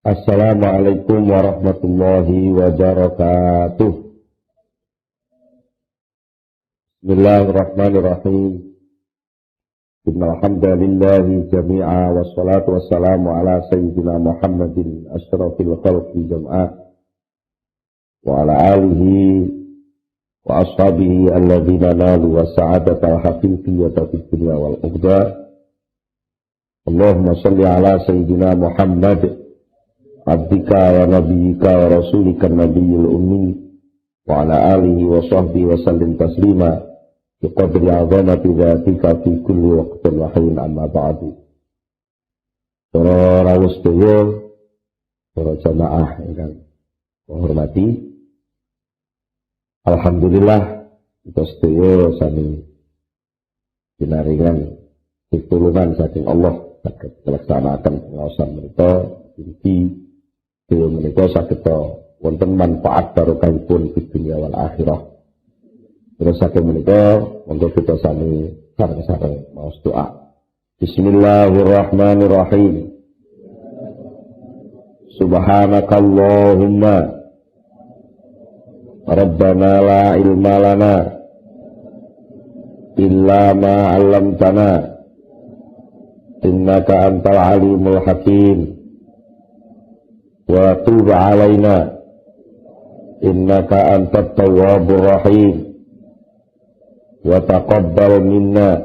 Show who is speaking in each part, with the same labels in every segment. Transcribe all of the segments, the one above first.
Speaker 1: Assalamualaikum warahmatullahi wabarakatuh. Bismillahirrahmanirrahim. Innalhamdulillahi jami'a wassalatu wassalamu ala sayyidina Muhammadin asyrafil khalqi jam'a wa ala alihi wa ashabihi alladhina nalu wa sa'adatal haqiqiyyata fid dunya wal ukhra. Allahumma salli ala sayyidina Muhammad abdika wa nabiyyika wa rasulika nabiyil ummi wa ala alihi wa sahbihi wa sallim taslima bi qadri 'azamati dzatika fi kulli waqtin wa hin amma ba'du. Para rawuh sedaya, para jamaah ingkang hormati, alhamdulillah kita sedaya sami pinaringan pitulungan saking Allah saged melaksanakan pengawasan menika iki dewe menika saged wonten manfaat barokahipun di dunia wal akhirah. Terus saking menika monggo kita sami sareng-sareng maos doa. Bismillahirrahmanirrahim. Subhanakallahumma Rabbana la ilma lana illa ma 'allamtana innaka antal alimul hakim. Wa tub alaina innaka antat tawwabur rahim wa taqabbal minna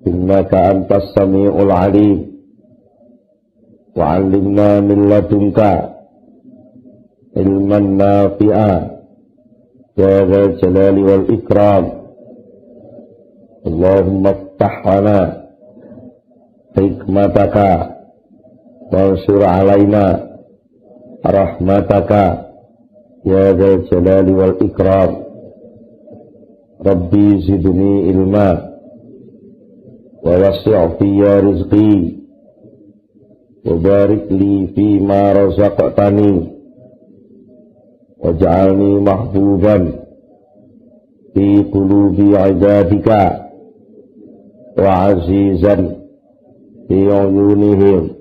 Speaker 1: innaka antas samiul alim wa 'allimna min ladunka ilman nafi'a ya dzal jalali wal ikram. Allahumma iftah lana hikmataka wansur alaina rahmataka ya dzal jalali wal ikram. Rabbi zidni ilma wa wasi' fiyya rizqi wa barik li fima razaqtani waj'alni mahbuban fi qulubi ibadika wa azizan fi uyunihim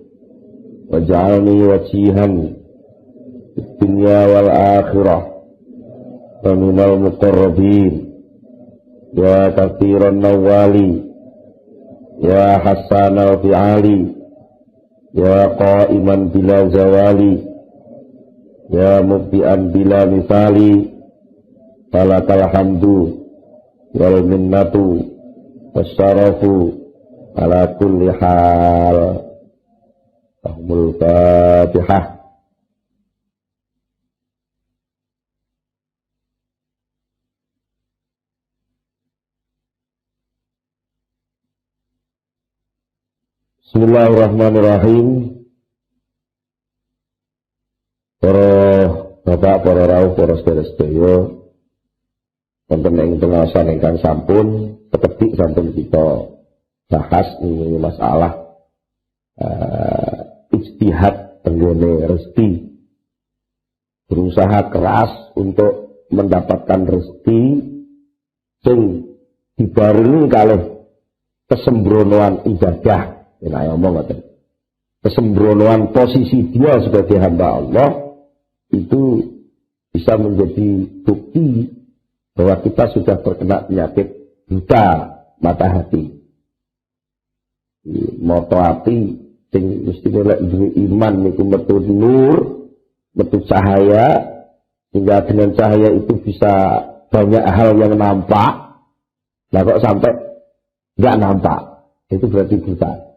Speaker 1: waj'alni wajihan dunya wal akhirah wa minal muqarrabin ya kathiran nawali ya hasanal fi'ali ya qa'iman bila zawali ya mubdi'an bila misali falakal hamdu wal minnatu wasyarafu ala kulli hal. Ahmul Fatihah. Bismillahirrahmanirrahim. Para bapak, para rawuh, para sedherek-sedherek, wonten ing pengawasan ingkang sampun sekedhik sampun kita bahas ini masalah ijtihad tenggene rezeki, berusaha keras untuk mendapatkan rezeki sing dibarengi kalih kesembronoan ibadah. Nek ngomong ngoten, kesembronoan posisi dia sebagai hamba Allah itu bisa menjadi bukti bahwa kita sudah terkena penyakit buta mata hati. Moto ati sing mesti lek duwe iman niku metu nur, metu cahaya, sehingga dengan cahaya itu bisa banyak hal yang nampak. Lah kok sampai enggak nampak, itu berarti buta.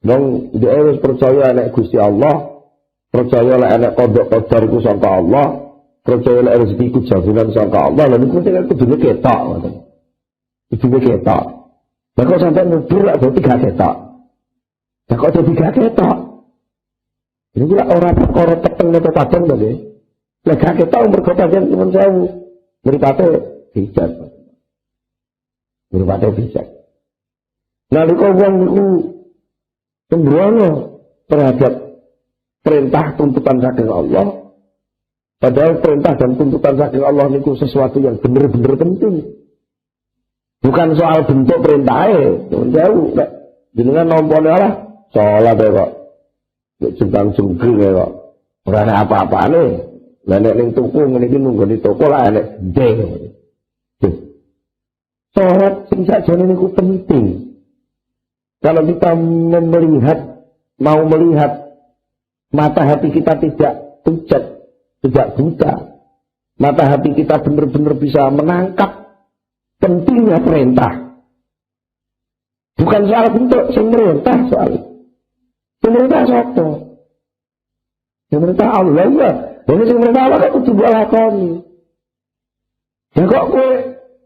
Speaker 1: Wong dia wis percaya nek Gusti Allah, percaya nek nek kodok qadar iku saka Allah, percaya nek rezeki iku jaminan saka Allah, lha niku sing kudune ketok ngoten. Kudune ketok. Lah kok sampai ngudur lak berarti gak ketok. Lah kok dadi gak ketok. Ini lak ora perkara peteng atau padang to nggih. Lah gak ketok mergo pancen nyuwun sewu. Mripate bijak. Mripate bijak. Nalika wong niku sembrono terhadap perintah tuntutan saking Allah, padahal perintah dan tuntutan saking Allah niku sesuatu yang benar-benar penting. Bukan soal bentuk perintahnya, jauh. Jenengan nompone lah, salat kok. Jembang jungkring kok. Ora ana apa-apane. Lah nek ning tuku ngene iki nunggoni toko lah nek ndek. Salat sing sakjane niku penting. Kalau kita mau melihat mata hati kita tidak pucat, tidak buta. Mata hati kita benar-benar bisa menangkap pentingnya perintah. Bukan soal bentuk, pemerintah soal. Pemerintah siapa? Pemerintah Allah ya. Jadi pemerintah Allah kan kudu lakoni. Ya kok kowe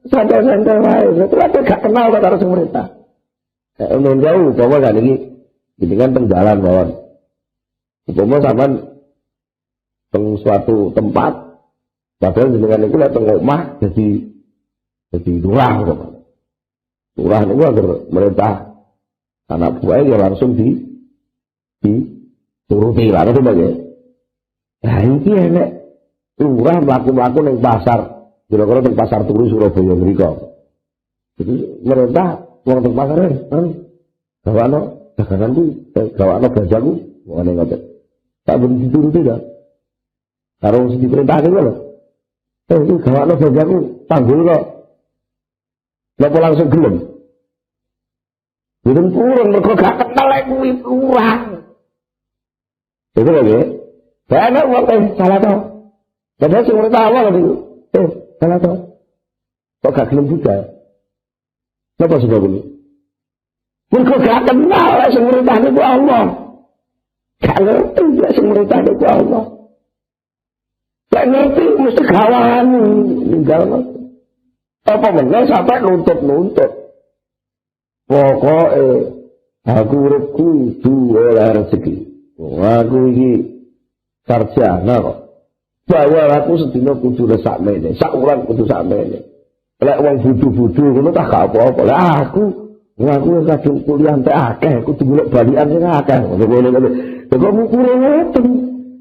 Speaker 1: santai-santai wae, berarti kowe gak kenal karo pemerintah. Nun jauh, coba kan ini kan pengjalan kawan. Umpama sampean teng suatu tempat, padahal jenengan niku lek teng omah jadi lurah kok. Lurah niku agar merintah anak buah ya langsung turuti lah itu bae. Nah iki enek lurah mlaku-mlaku ning pasar, kira-kira ning pasar Turi Surabaya mriku. Jadi merintah wong teng pasar gawano daganganku, gawano belanjaku, ngene ngoten. Tak ben dituruti dah. Karo sing diperintahke lho. Iki gawano belanjaku, panggul kok. Napa langsung gelem? Gelem purun mergo gak kenal lek kuwi kurang. Itu lho. Saya wong salah to. Padahal sing merintah Allah lho. Salah to. Kok gak gelem juga? Napa sebab ini? Mergo gak kenal lek sing merintah niku Allah. Gak ngerti lek sing merintah niku Allah. Lek ngerti mesti gawan ninggal. Apa meneh sampai nuntut-nuntut. Pokoke aku urip kudu oleh rezeki. Aku iki sarjana kok. Bayar aku sedina kudu sak mene, sak wulan kudu sak mene. Lek wong bodho-bodho ngono tak gak apa-apa. Lah aku kadung kuliah entek akeh, kudu golek balikan sing akeh. Ngono-ngono. Kok ngukure ngoten.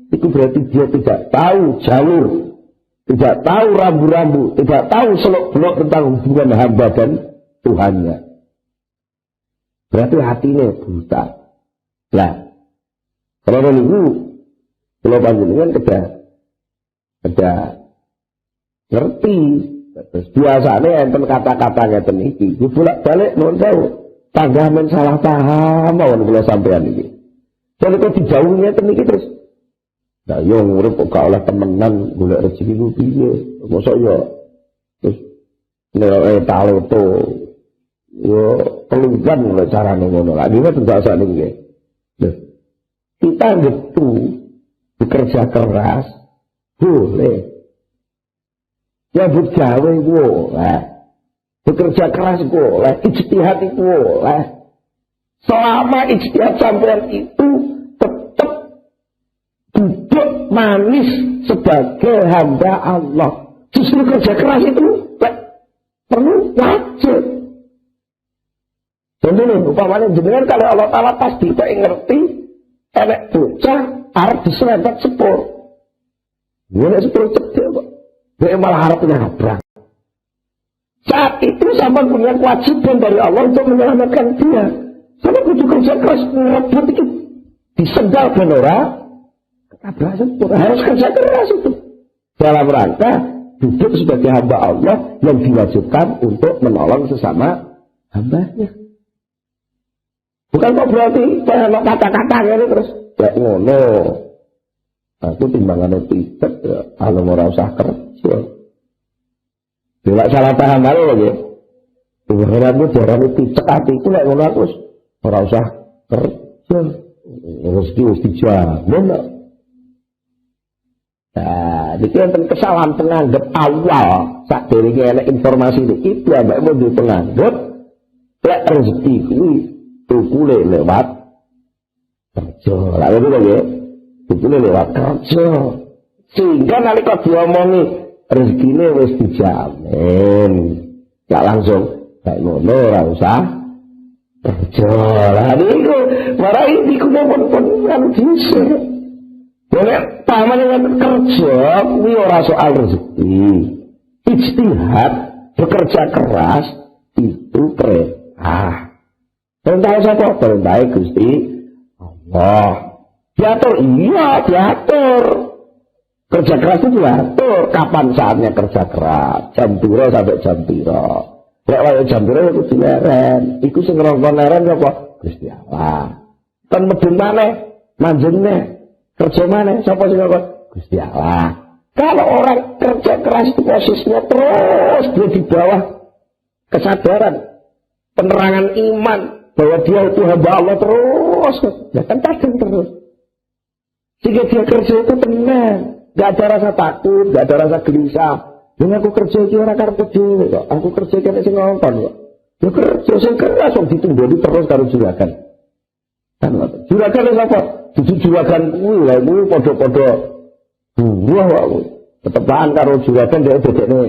Speaker 1: Itu berarti dia tidak tahu jalur, tidak tahu rambu-rambu, tidak tahu seluk-beluk tentang hubungan hamba dan Tuhannya. Berarti hatinya buta. Lah, kalau niku kula panjenengan ada ngerti. Terus biasane enten kata-kata ngeten iki, bolak-balik nuwun sewu. Tangga men salah paham mawon kula sampeyan iki. Jadi kok dijauhi ngeten iki terus. Lah yo urip kok gak oleh temenan golek rezeki ku piye? Mosok yo terus nek taloto yo pelukan lho carane ngono. Lah dhewe bahasa niki. Kita gitu bekerja keras boleh. Ya gawe boleh. Bekerja keras boleh, ijtihad itu boleh. Selama ijtihad sampean itu tetap duduk manis sebagai hamba Allah. Justru kerja keras itu perlu wajib. Contohnya, umpamanya jenengan kalau Allah Ta'ala pasti tak ngerti, enek bocah arep diserempet sepur. Nek sepur cedek kok. Dia malah harap nabrak. Saat itu sama punya kewajiban dari Allah untuk menyelamatkan dia. Sama kudu kerja keras ngerebut itu. Disendal ben ora ketabrak sepur. Harus kerja keras itu. Dalam rangka duduk sebagai hamba Allah yang diwajibkan untuk menolong sesama hambanya. Bukan kok berarti kalau kata-kata ini terus kayak ngono. Aku timbangannya tidak ya. Kalau ora usah kerja. Bila salah paham aja lagi. Ibarat aku jarang itu cek hatiku lek ngono aku ora usah kerja. Rezeki wis dijamin. Nah, iki enten kesalahan penganggap awal sadurunge enek informasi iki piyambake mau penganggap lek rezeki kuwi tukule lewat kerja. Lah ngono lho. Tukule lewat kerja. Sehingga nalika diomongi rezekine wis dijamin. Gak langsung kayak ngono ora usah kerja. Lah niku marai niku pun kan dhisik. Boleh paman dengan kerja kuwi ora soal rezeki. Ijtihad bekerja keras itu perintah. Perintah sapa? Perintah Gusti Allah. Diatur, iya diatur. Kerja keras itu diatur. Kapan saatnya kerja keras? Jam piro sampai jam piro. Lek wae jam piro iku dileren. Iku sing ngrongkon leren apa? Gusti Allah. Kan medun maneh, manjene. Kerja maneh sapa sing ngongkon? Gusti Allah. Kalau orang kerja keras itu posisinya terus dia di bawah kesadaran, penerangan iman bahwa dia itu hamba Allah terus, ya kan kadang terus. Sehingga dia kerja itu tenang, gak ada rasa takut, gak ada rasa gelisah. Yang aku kerja itu orang karep dhewe kok. Aku kerja kene sing nonton kok. Ya kerja sing keras kok ditumboni terus karo juragan. Kan juragan wis apa? Dudu juragan kuwi lha kuwi padha-padha buah wae. Ketepan karo juragan dhek dedekne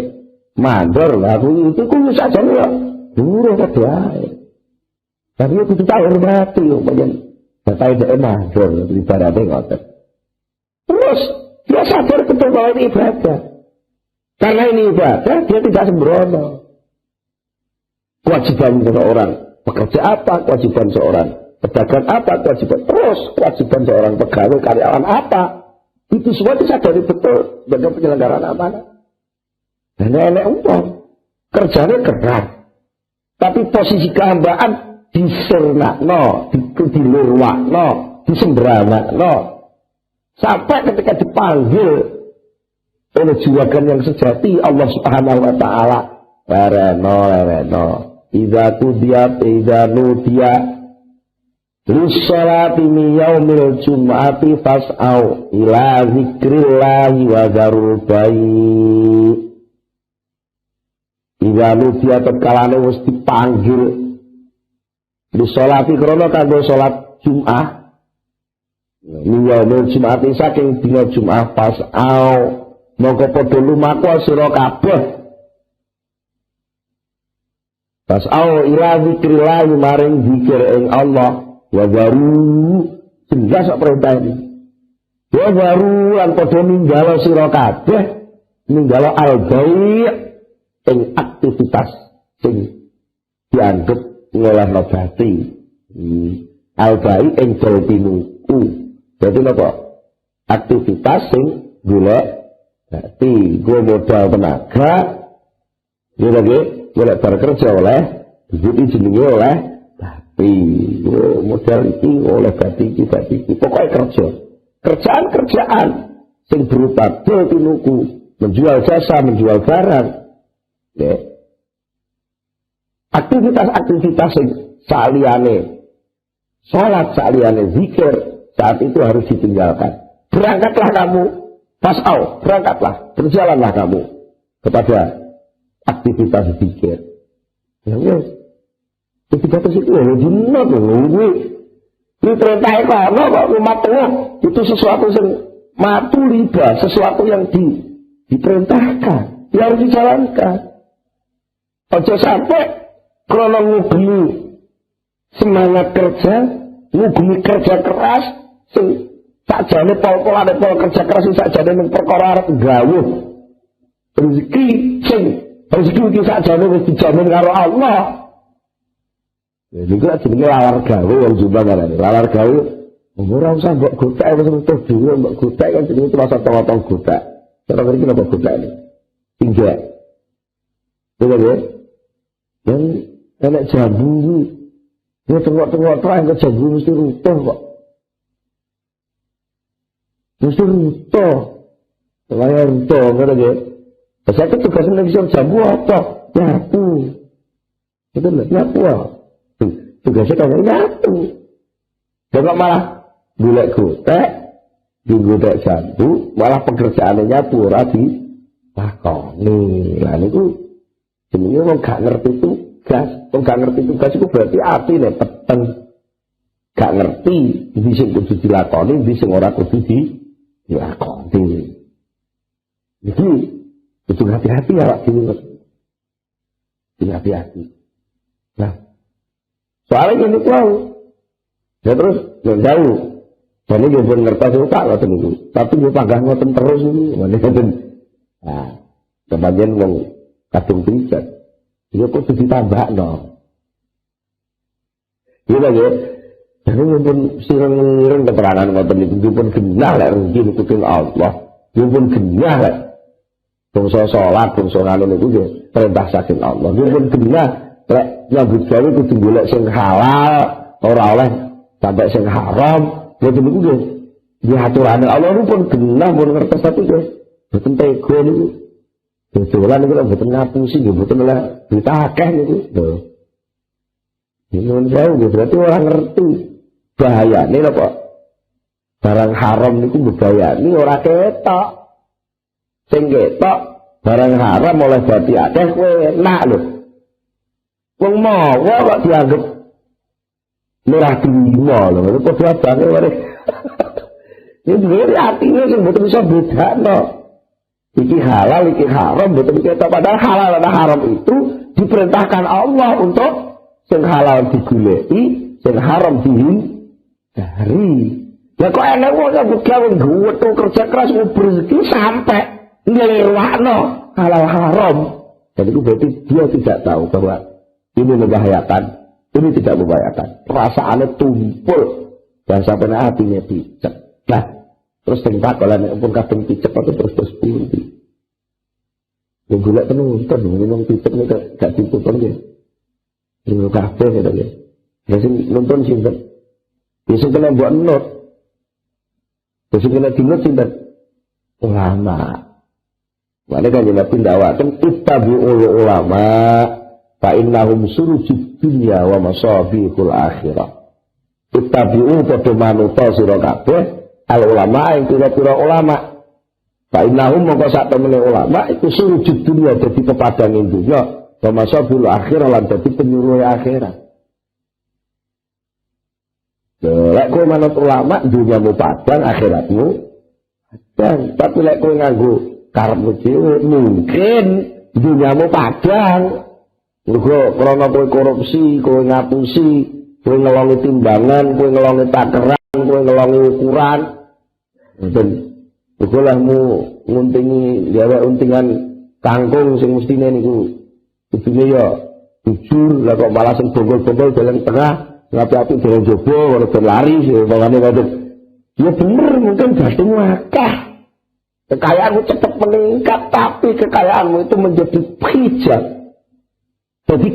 Speaker 1: mandor lah kuwi itu kuwi sajane ya. Buruh kabeh ae. Tapi kudu tak hormati yo pancen. Bapak dhek mandor ibarate ngoten. Terus dia sadar betul bahwa ini ibadah. Karena ini ibadah, dia tidak sembrono. Kewajiban seorang pekerja apa, kewajiban seorang pedagang apa, kewajiban terus kewajiban seorang pegawai karyawan apa. Itu semua disadari betul sebagai penyelenggaraan amanah. Dan nenek umpam kerjanya keras, tapi posisi kehambaan disernakno, dilurwakno, disembranakno. Sampai ketika dipanggil oleh juragan yang sejati Allah Subhanahu wa taala, lereno idza qudiyat idza nudiya lis-sholati min yaumil jum'ati fas'au ila zikrillahi wa dzarul bai'. Idza nudiya tekalane wis dipanggil lis-sholati krana kanggo salat Jumat. Min yaumil jum'ati saking dina Jumat fas'au mongko padha lumaku sira kabeh. Fas'au ila zikrillah maring zikir ing Allah wa baru jelas kok perintah ini. Wa baru lan padha ninggalo sira kabeh ninggalo al-bai' ing aktivitas sing dianggep ngolehno bati. Al-bai' ing jaltinuku. Dadi napa? Aktivitas sing golek berarti gue modal tenaga, gue lagi boleh bekerja oleh, begitu jenenge oleh, tapi gue modal itu oleh batiki, pokoknya kerjaan, sing berupa tinuku, menjual jasa, menjual barang, ya. Aktivitas sing saliyane, sholat saliyane zikir saat itu harus ditinggalkan. Berangkatlah kamu. Pas'au, berangkatlah, berjalanlah kamu kepada aktivitas zikir. Ya wes, aktivitas itu ya jinat loh. Ini perintah kono kok rumah tengah itu sesuatu yang matu riba, sesuatu yang diperintahkan, yang harus dijalankan. Ojo sampai krono ngugemi semangat kerja, ngugemi kerja keras, sakjane pol-polane pol kerja keras sakjane ning perkara arep gawe rezeki sing rezeki iki sakjane wis dijamin karo Allah. Ya niku jenenge lalar gawe wong Jombang ngarane. Lalar gawe ora usah mbok gotek wis entuk dhewe mbok gotek kan jenenge terasa tong-tong gotek. Cara mriki napa gotek iki? Tinggal. Bener ya? Yang enek jambu iki. Ya tengok-tengok terang ke jambu mesti runtuh kok. Mesti ruto, saya ruto, nggak ada. Saya tugasnya bisa jambu apa? Nyapu, itu nyapu. Tugasnya kan nyapu. Jangan malah golek gotek, digodek jambu, malah pekerjaannya nyapu rapi. Lakoni, lah itu jenenge wong gak ngerti tugas, wong gak ngerti tugas itu berarti api nih peteng. Gak ngerti, bisa kudu dilakoni, bisa ora kudu dilakoni. Jadi, itu hati-hati ya Pak Dini. Hati-hati. Nah, soalnya ini tahu. Ya terus, nggak jauh. Jadi dia pun ngerti suka ngoten niku. Tapi dia panggah ngoten terus ini. Nah, kebagian wong kadung pijat. Dia kudu ditambah no. Iya ya. Jadi pun sireng keterangan ngoten niku pun genah lek rezeki niku teng Allah. Pun genah lek bangsa salat, bangsa ngono niku nggih perintah saking Allah. Pun genah lek nyambut gawe kudu golek sing halal, ora oleh sampai sing haram. Boten niku nggih diaturane Allah niku pun genah pun ngertos tapi nggih boten tega niku. Dodolan niku lek boten ngapusi nggih boten oleh ditakeh niku. Lho. Nyuwun sewu berarti orang ngerti bahayane lho kok. Barang haram niku mbahayani ora ketok. Sing ketok barang haram oleh dadi akeh kowe enak lho. Wong mawa kok dianggep murah terima lho. Padha abane wae. Ini dhewe atine sing mboten iso bedakno. Iki halal, iki haram, mboten ketok padahal halal dan haram itu diperintahkan Allah untuk sing halal digoleki, sing haram dihindari. Ya kok enek wong sing gawe ngwetu kerja keras rezeki sampai ngelewakno halal haram. Jadi itu berarti dia tidak tahu bahwa ini membahayakan, ini tidak membahayakan. Perasaannya tumpul dan sampai hatinya picek. Nah, terus tempat kalau nek pun kadang picek atau terus pundi. Yang golek penonton, minum picek nek gak ditonton ya. Lho kabeh gitu ya. Ya sing nonton sinten? Ya sing kena mbok not. Ya sing kena dinot sinten? Ulama. Mane kan Nabi dakwaken ittabi'ul ulama fa innahum surujud dunya wa masabihul akhirah. Ittabi'u padha manuta sira kabeh al ulama ing pira-pira ulama. Fa innahum mongko sak temene ulama iku surujud dunya dadi pepadang dunya. Pemasabul akhirah lan dadi penyuluh akhirat. Lek kowe manut ulama dunyamu padang akhiratmu padang, tapi lek kowe nganggo karepmu dhewe mungkin dunyamu padang. Mergo krana kowe korupsi, kowe ngapusi, kowe ngelongi timbangan, kowe ngelongi takeran, kowe ngelongi ukuran. Dan begolahmu nguntingi gawe untingan kangkung sing mestine niku kudune ya jujur, lah kok malah sing bongkol-bongkol dalan tengah, ngapi-api dalan jaba, ora berlari sembangane ngoten. Ya bener mungkin jatuhmu akeh. Kekayaanmu cepat meningkat, tapi kekayaanmu itu menjadi hijab. Jadi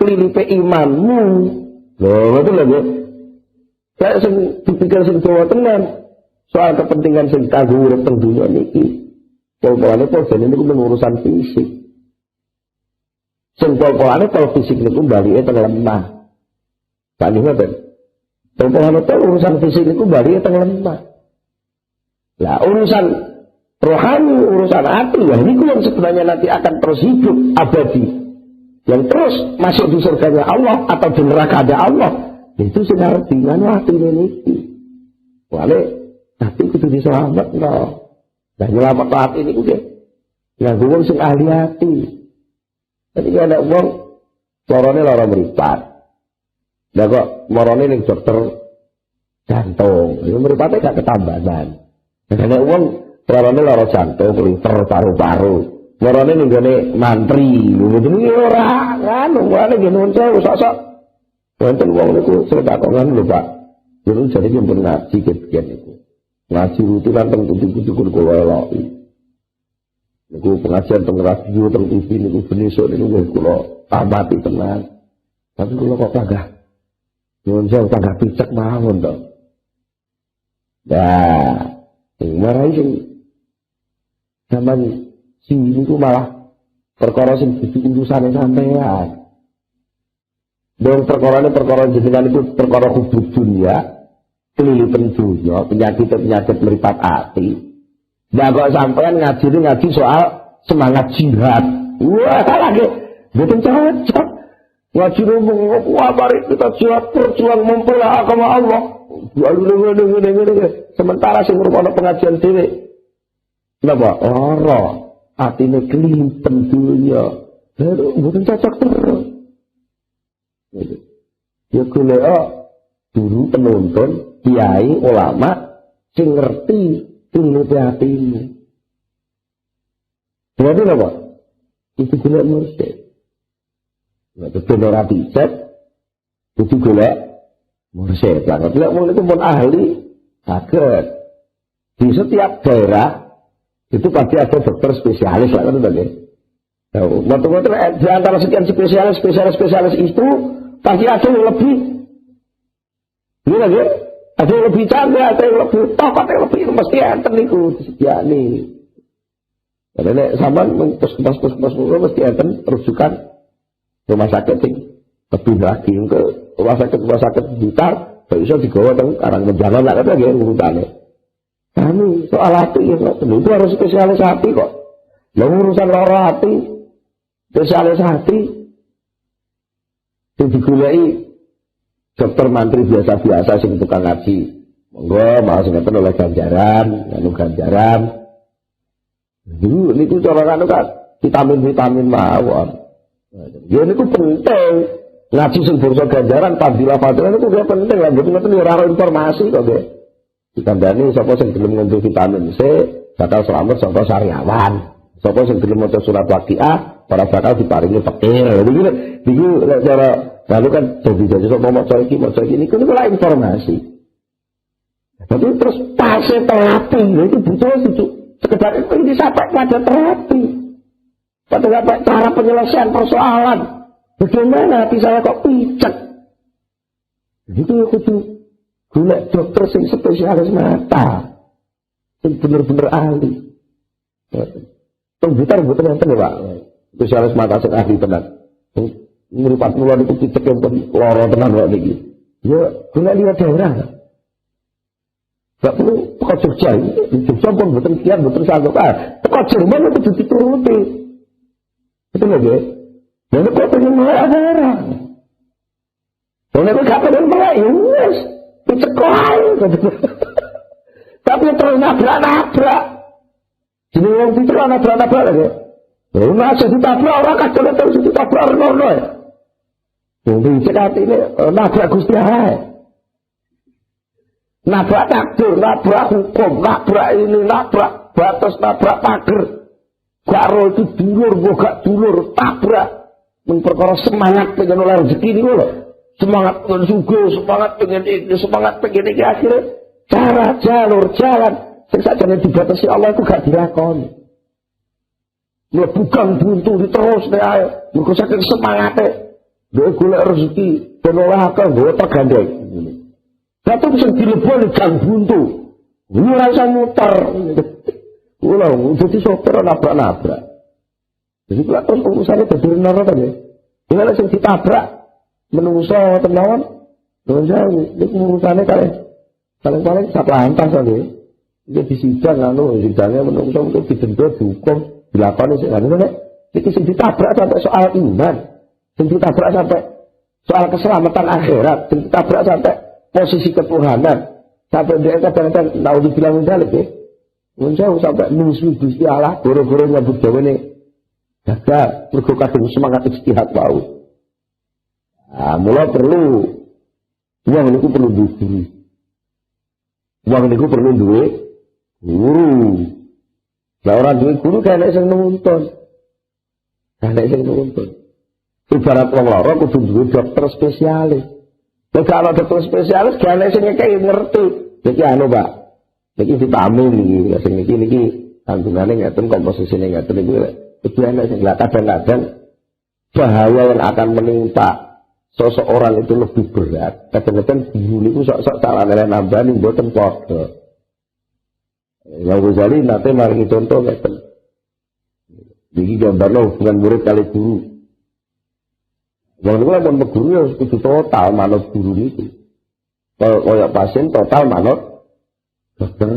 Speaker 1: kelilipe imanmu. Loh, betul lho, Bu. Kayak sing dipikir sing Jawa tenan. Soal kepentingan sing kanggo urip teng dunya niki. Pol-polane pol-polane niku urusan fisik. Sing pol-polane pol fisik niku balike teng lemah. Kan ngoten. Pol-polane urusan fisik niku balike teng lemah. Lah urusan rohani, urusan hati, ya niku yang sebenarnya nanti akan terus hidup abadi. Yang terus masuk di surganya Allah atau di neraka ada Allah. Itu sudah dengan hati niki. Wale tapi kudu diselamat no. Nah nyelamat hati ini udah. Nah gue sing ahli hati. Jadi ada uang lorone lara meripat. Nah kok morone ning dokter jantung. Itu meripatnya gak ketambahan. Nah ada uang lorone lara jantung, liver, paru-paru. Morone ning gone mantri. Betul ora kan wong ngene sok-sok. Wonten wong niku sedekahan lho Pak. Dulu jadi pun ngaji ket-ket niku. Ngaji rutinan teng kudu-kudu kula eloki. Niku pengajian teng radio teng TV niku benesuk niku wis kula amati tenan. Tapi kula kok kagak. Nyuwun sewu kagak picek mawon to. Nah, marai sing zaman sing niku malah perkara sing dadi urusane sampean. Dong perkara jenengan itu perkara hubub dunia, kelilipan dunia, penyakit meripat hati. Nah kok sampean ngaji soal semangat jihad. Wah lagi, betul cocok. Ngaji ngomong, wah mari kita jihad berjuang membela agama Allah. Sementara sing ngrungokno pengajian dhewe. Napa? Ora, atine kelilipan dunia. Betul cocok terus. Ya golek guru penonton, kiai, ulama sing ngerti ilmu hatimu. Berarti apa? Itu golek mursyid. Nah, betul ora dicet, itu golek Mursyid lah. Lek wong niku pun ahli saged. Di setiap daerah itu pasti ada dokter spesialis lah kan tadi. Waktu-waktu di antara sekian spesialis itu pasti ada yang lebih. Ini lagi ada yang lebih canggih, ada yang lebih topat, yang lebih mesti enten niku disediani. Karena sampean puskesmas mesti enten rujukan rumah sakit sing lebih lagi ke rumah sakit Blitar, bisa digawa teng Karangmenjangan lah kan lagi urutane. Kami soal hati itu harus spesialis hati kok. Yang urusan lara hati, spesialis hati, yang digulai dokter mantri biasa-biasa sing tukang ngaji. Monggo mau sing oleh ganjaran, anu ganjaran. Niku cara anu kan vitamin mawon. Ya niku penting. Ngaji sing bursa ganjaran fadilah-fadilah niku penting lah, mboten ora informasi kok nggih. Ditandani sapa sing gelem ngombe vitamin C bakal selamat saka sariawan. Sapa sing gelem maca surat Waqiah para bakal diparingi fakir. Iki cara lalu kan janji-janji sapa maca iki niku lah informasi. Tapi terus fase terapi itu butuh itu sekedar itu disampaikan pada terapi. Pada cara penyelesaian persoalan. Bagaimana hati saya kok picek? Itu ya kudu golek dokter sing spesialis mata, sing bener-bener ahli. Komputer mboten enten ya Pak. Spesialis mata sing ahli tenan. Ngripat kula niku picek pun lara tenan kok niki. Ya golek liwat daerah. Gak perlu teko Jogja, di Jogja pun mboten kiat mboten sanggup. Teko Jerman itu dituruti. Itu lho nggih. Lalu kok pengen mulai daerah. Lalu gak pengen mulai, yes. Dicekoai. Tapi terus nabrak-nabrak. Jadi orang itu terus nabrak-nabrak lagi. Lalu masih ditabrak orang kadang terus ditabrak orang-orang ya. Jadi cekati ini nabrak Gusti Allah. Nabrak takdir, nabrak hukum, nabrak ini, nabrak batas, nabrak pagar. Garo itu dulur, gak dulur, tabrak. Memperkara semangat pengen oleh rezeki ini loh. Semangat pengen sugo, semangat pengen ini, semangat pengen ini. Akhirnya cara, jalur, jalan sing sakjane dibatasi Allah itu gak dilakoni. Bukan buntu diterus deh ayo. Mergo saking semangate dhewe golek rezeki ben oleh akeh nggawa tergandeng. Tapi bisa dileboni gang buntu. Ini rasa muter. Ulah jadi sopir nabrak-nabrak. Jadi kalau terus urusannya berdiri neraka ya. Ini langsung ditabrak. Menungso tenawan. Dengan jauh. Ini urusannya paling satu lantas saja. Ini disidang. Sidangnya menungso untuk didenda, dihukum. Dilakoni. Ini ditabrak sampai soal iman. Ini ditabrak sampai soal keselamatan akhirat. Ini ditabrak sampai posisi ketuhanan. Sampai dia kadang-kadang naudzubillah min dzalik ya. Menjauh sampai musuh Gusti Allah. Goro-goro nyambut jawa ini. Gagal, mergo kadung semangat ijtihad wau. Nah, mula perlu wong niku perlu guru. Wong niku perlu duwe guru. Lah ora duwe guru kan nek sing nuntun. Nek sing nuntun. Ibarat wong lara kudu duwe dokter spesialis. Nek kalau dokter spesialis kan nek sing ngerti. Iki anu, Pak. Niki vitamin iki, sing niki kandungane ngeten komposisine ngeten iki. Kadang-kadang bahaya yang akan menimpa seseorang itu lebih berat. Kadang-kadang guru itu sok-sok salah nambah nih mboten padha. Yang Ghazali nate maringi contoh ngeten. Iki gambarno hubungan murid kali guru. Wong niku lamun guru ya kudu total manut guru niku. Kaya pasien total manut dokter.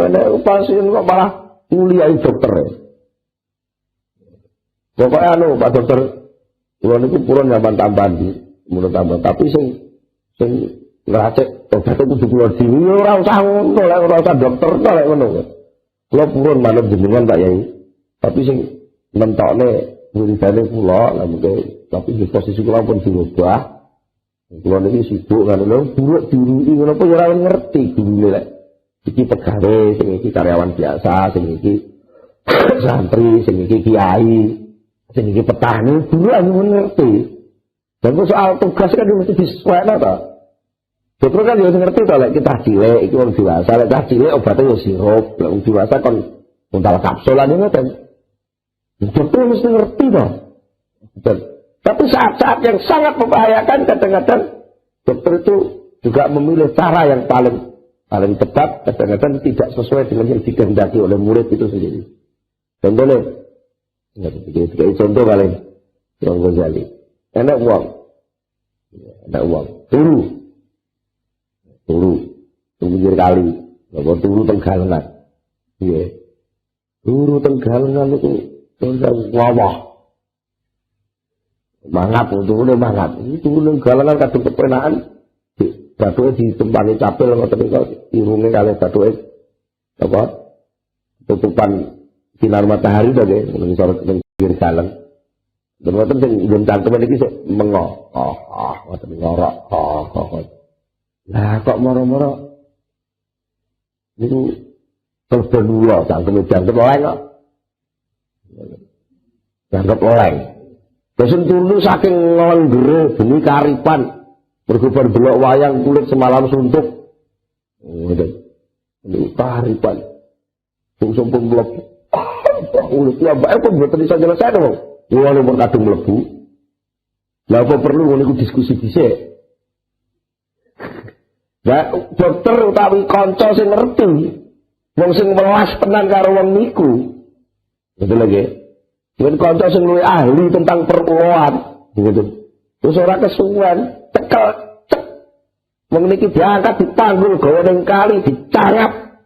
Speaker 1: Nek pasien kok malah kuliah dokter. Pokoknya Pak Dokter, kula niku purun nyaman tambahan di menurut tambah. Tapi sing ngracik obat itu kudu kula dhewe ora usah ngono, ora usah dokter lek ngono. Kula purun manut jenengan Pak Yai. Tapi sing mentokne wiridane kula lha mengke tapi di posisi kula pun dirubah. Kula niki sibuk kan lho, buruk diuruti ngono apa ya ora ngerti gurune lek. Iki pegawai, sing iki karyawan biasa, sing iki santri, sing iki kiai. Sing iki petani dulu aku ngerti. Dan soal tugas kan mesti disesuaikan ta. Dokter kan ya ngerti to lek kita cilik iki wong dewasa, lek cah cilik obatnya ya sirup, lek wong dewasa kon untal kapsulan ngoten. Dokter mesti ngerti to. Tapi saat-saat yang sangat membahayakan kadang-kadang dokter itu juga memilih cara yang paling tepat, kadang-kadang tidak sesuai dengan yang dikehendaki oleh murid itu sendiri. Contohnya, contoh paling Imam Ghazali, enak uang, turu, pinggir kali, nggak turu tenggalengan, iya, turu tenggalengan itu wawah, mangat, itu tenggalengan kadang kepenaan. Batuke ditempani capil ngoten niku irunge kalih batuke apa tutupan sinar matahari to nggih ngisor pinggir jalan. Dan ngoten sing nggon cangkem iki sik mengo. Ngoten ngorok. Lah kok moro-moro niku telepon kula cangkeme jangkep oleh kok. Jangkep oleh. Terus turu saking nglengger bengi karipan. Berkubar belok wayang kulit semalam suntuk. Ini karipan. Sumpung melebu. Kulit ya mbak pun buat bisa selesai dong. Ini pun kadung melebu. Lah apa perlu niku diskusi dhisik. Nah, dokter utawi kanca sing ngerti. Wong sing welas tenan karo wong niku. Betul lagi. Yen kanca sing luwih ahli tentang perkuloan. Begitu. Terus ora kesuwen. Tekel, mengeniki diangkat ditanggul gawa ning kali dicarap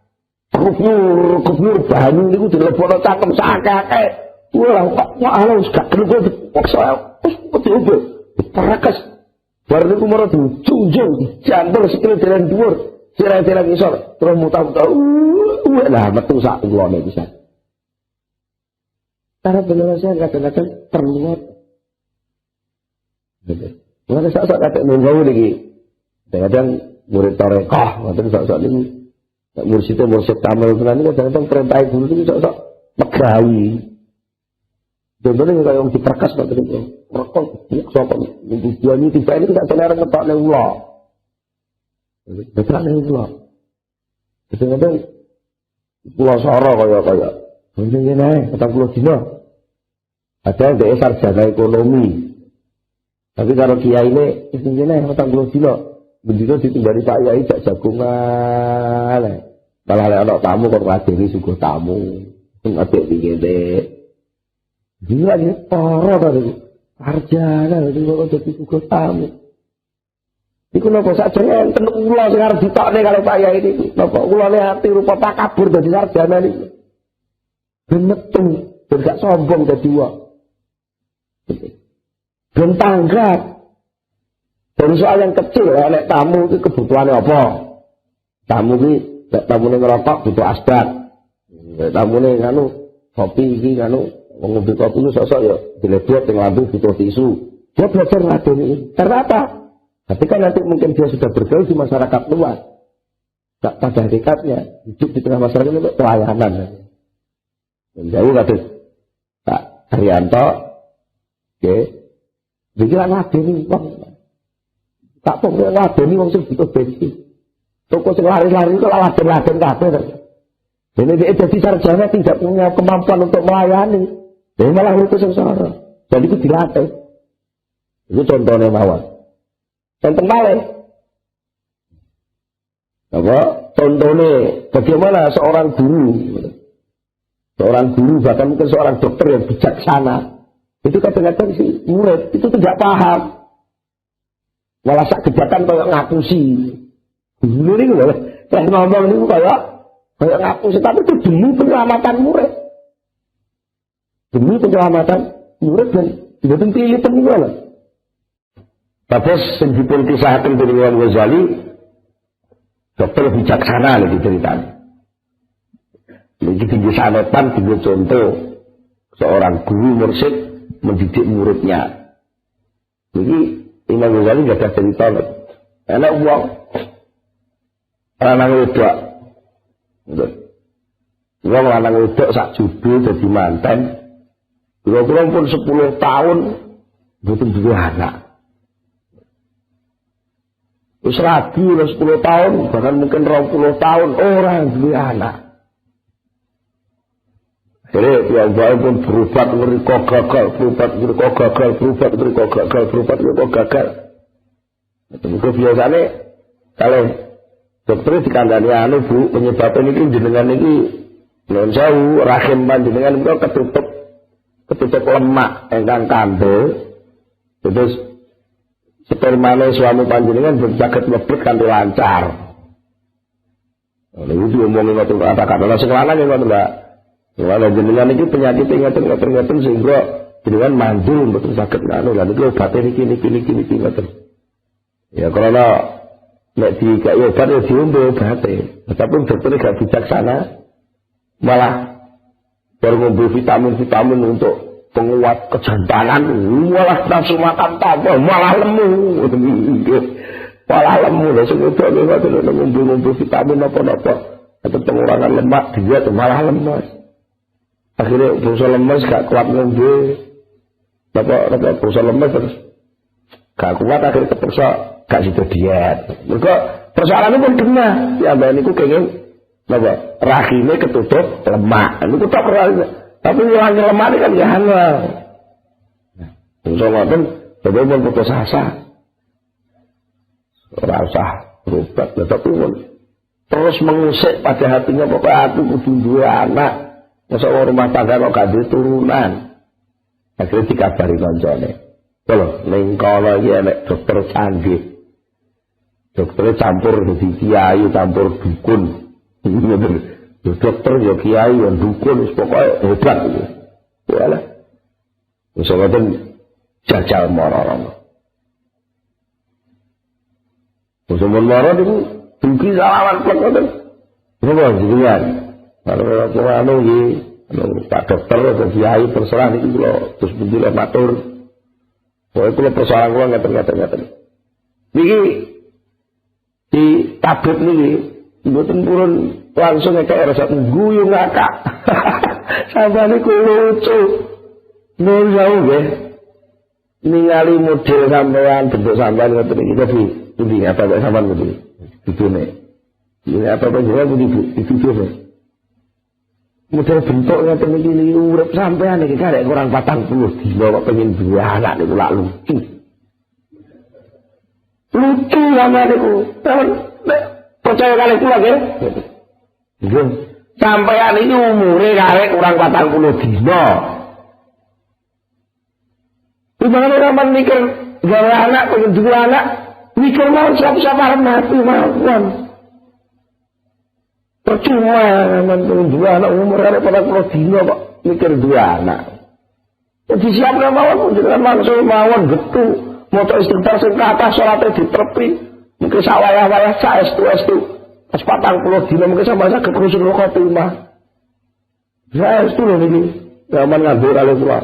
Speaker 1: kubur banyu niku dilebono cangkem sakake. Wah, kok halus gak gelem dipaksa. Wis kudu diperekes. Bar niku maro dijunjung, dijantur sikile deren dhuwur, sirah-sirah ngisor, terus muta-muta. Lah metu sak ulone bisa. Cara bener saya kadang-kadang perlu. Bener. Mulane sak kate nunggu niki. Kadang murid tarekah, ngoten sak niki. Mursid tamal tenan niku kadang perintah guru niku sak megawi. Contohnya kaya wong diperkas kok niku. Rekon sapa tujuane tiba ini gak selera ngetokne ula. Betane ula. Kadang-kadang kula sara kaya ngene 40 dina. Ada dhek sarjana ekonomi. Tapi kalau kiai ini, istilahnya yang 40 dino, begitu ditinggali Pak Yai jak jagungan. Malah ada tamu, kalau ngadiri suguh tamu, ngadek dikit. Gila ini, parah tadi. Sarjana, jadi kalau jadi suguh tamu. Ini kenapa saja yang tenuk ulah sekarang ditoknya kalau Pak Yai ini. Kenapa ulahnya hati rupa takabur jadi sarjana ini. Benetung, dan gak sombong jadi uang. Dan tanggap. Dari soal yang kecil, nek tamu itu kebutuhannya apa? Tamu ini, tamu ini ngerokok butuh asbak. Tamu ini nganu kopi ini nganu ngombe kopi itu sosok ya dilebet yang lampu butuh tisu. Dia belajar ngadoni. Karena apa? Ketika nanti mungkin dia sudah bergaul di masyarakat luas. Tak pada hakikatnya hidup di tengah masyarakat itu pelayanan. Dan jauh kata Pak Haryanto, oke. Dikira ngadeni wong. Tak pokoknya ngadeni wong sing butuh bensin. Toko sing lari-lari itu laden-laden kabeh. Dene dia jadi sarjana tidak punya kemampuan untuk melayani. Dia malah itu sengsara. Jadi itu dilatih. Itu contohnya mawon. Contoh malih. Apa? Contohnya bagaimana seorang guru bahkan mungkin seorang dokter yang bijaksana. Itu kadang-kadang si murid itu tidak paham. Malah sak gebrakan kayak ngapusi. Dulu ini loh, saya ngomong ini kayak ngapusi, tapi itu demi penyelamatan murid. Demi penyelamatan murid dan tidak pilih penyelamatan. Terus yang dipun kisahkan dari Imam Ghazali, dokter bijaksana lagi ceritanya. Lagi tinggi sanotan, tinggi contoh seorang guru mursyid mendidik muridnya. Jadi Imam Ghazali gak ada cerita. Enak uang. Lanang wedok. Uang lanang wedok sak judul jadi manten. Kira-kira pun 10 tahun betul juga anak. Wis rabi 10 tahun, bahkan mungkin 20 tahun orang duwe anak. Jadi piyambake pun berobat ngriko gagal, berobat ngriko gagal, berobat ngriko gagal, berobat ngriko gagal. Itu biasane kalau dokter dikandani anu Bu, penyebabnya ini jenengan iki non jauh rahim panjenengan niku ketutup lemak ingkang kandel. Terus spermane suami panjenengan ben saged mlebet kanthi lancar. Lha iki omongin ngoten kata-kata sing lanang ngoten Mbak. Wala jenengan iki penyakit ngoten sehingga jenengan mandul mboten saged anu lha niku obate niki ngoten. Ya karena nek dikai obat ya diombe obate. Tapi dokter gak bijaksana malah ngombe vitamin untuk penguat kejantanan, malah nafsu makan tambah, malah lemu. Malah lemu lho sing wedok niku ngombe vitamin apa-apa. Atau pengurangan lemak dia malah lemas. Akhirnya berusaha lemas gak kuat ngombe. Bapak berusaha lemas terus gak kuat akhirnya terpaksa gak sido diet. Mergo persoalannya pun kena. Ya mbak niku kenging napa? Rahime ketutup lemak. Niku tok tapi ngilangin lemak kan ya halal. Nah, berusaha ngoten coba pun putus asa. Ora usah berobat, tapi pun terus mengusik pada hatinya pokoknya aku kudu duwe anak. Masa rumah tangga kok gak duwe turunan. Akhirnya dikabari koncone. Lho, ning kono iki enek dokter canggih. Dokter campur dadi kiai, campur dukun. Dokter ya kiai, ya dukun, wis pokoke hebat iki. Walah. Wis ngoten jajal marang. Wis marang niku dugi salawan kok ngoten. Napa jenengan? Kalau anu iki, Pak Dokter atau kiai terserah niki kula terus pundi matur. Pokoke kula persoalan kula ngaten-ngaten. Niki di tabib niki mboten purun langsung ngekek rasa guyu ngakak. Sampai niku lucu. Nur jauh nggih. Ningali model sampean, bentuk sampean ngoten iki tadi. Pundi apa sampean pundi? Dudune. Ini apa jenenge pundi dudune. Model bentuk ngoten iki urip sampean iki karek kurang 40 dina kok pengen duwe anak niku lak lucu. Lucu sampean niku. Percaya kali kula nggih. Nggih. Sampean iki umure karek kurang 40 dina. Gimana sampean mikir gawe anak pengen duwe anak, mikir mau siapa mati mawon. Percuma menentu dua anak umur karek 40 dina kok mikir dua anak. Jadi siapna mawon jenengan langsung mawon getu maca istighfar sing kathah salate ditepi mungkin sawayah-wayah saestu pas 40 dina mungkin sampeyan saged husnul khotimah. Saestu lho niki zaman nganggur kali kula.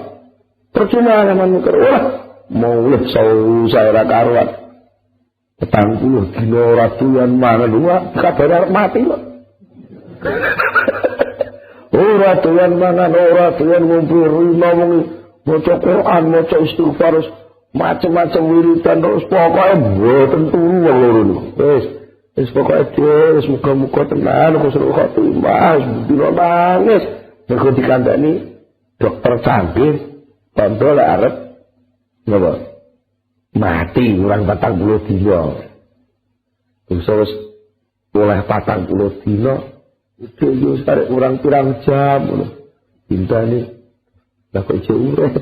Speaker 1: Percuma sampeyan mikir wah maulih saya ora karuan. 40 dina ora tuan mangan lho kabar arep mati kok. Ora tuan mangan, ora tuan ngumpul rima wong maca Quran, maca istighfar, macam-macam wiridan terus pokoke mboten turu wong loro niku. Wis pokoke wis muga-muga tenan husnul khotimah, dina nangis. Nek dikandani dokter canggih, bandol arep napa? Mati kurang 40 dina. Wis oleh 40 dina itu yo tarik kurang pirang jam ngono. Bintane lah kok iso urip.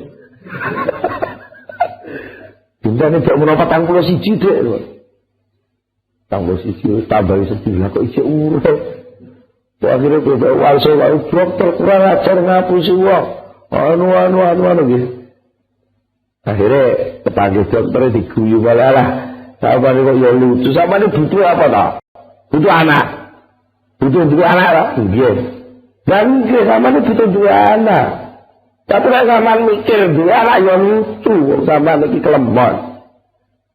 Speaker 1: Bintane gak menawa 41 Dik. 41 tambah sedih lah kok iso urip. Kok akhire kok walse wae dokter kurang ajar ngapusi wong. Anu nggih. Akhire kepanggih dokter diguyu malah sampeyan kok ya lucu. Sampeyan butuh apa ta? Butuh anak. Butuh dua anak lah, nggih. Dan nggih sampeyan butuh dua anak. Tapi nek sampeyan mikir dua anak ya lucu, sampeyan iki kelemon.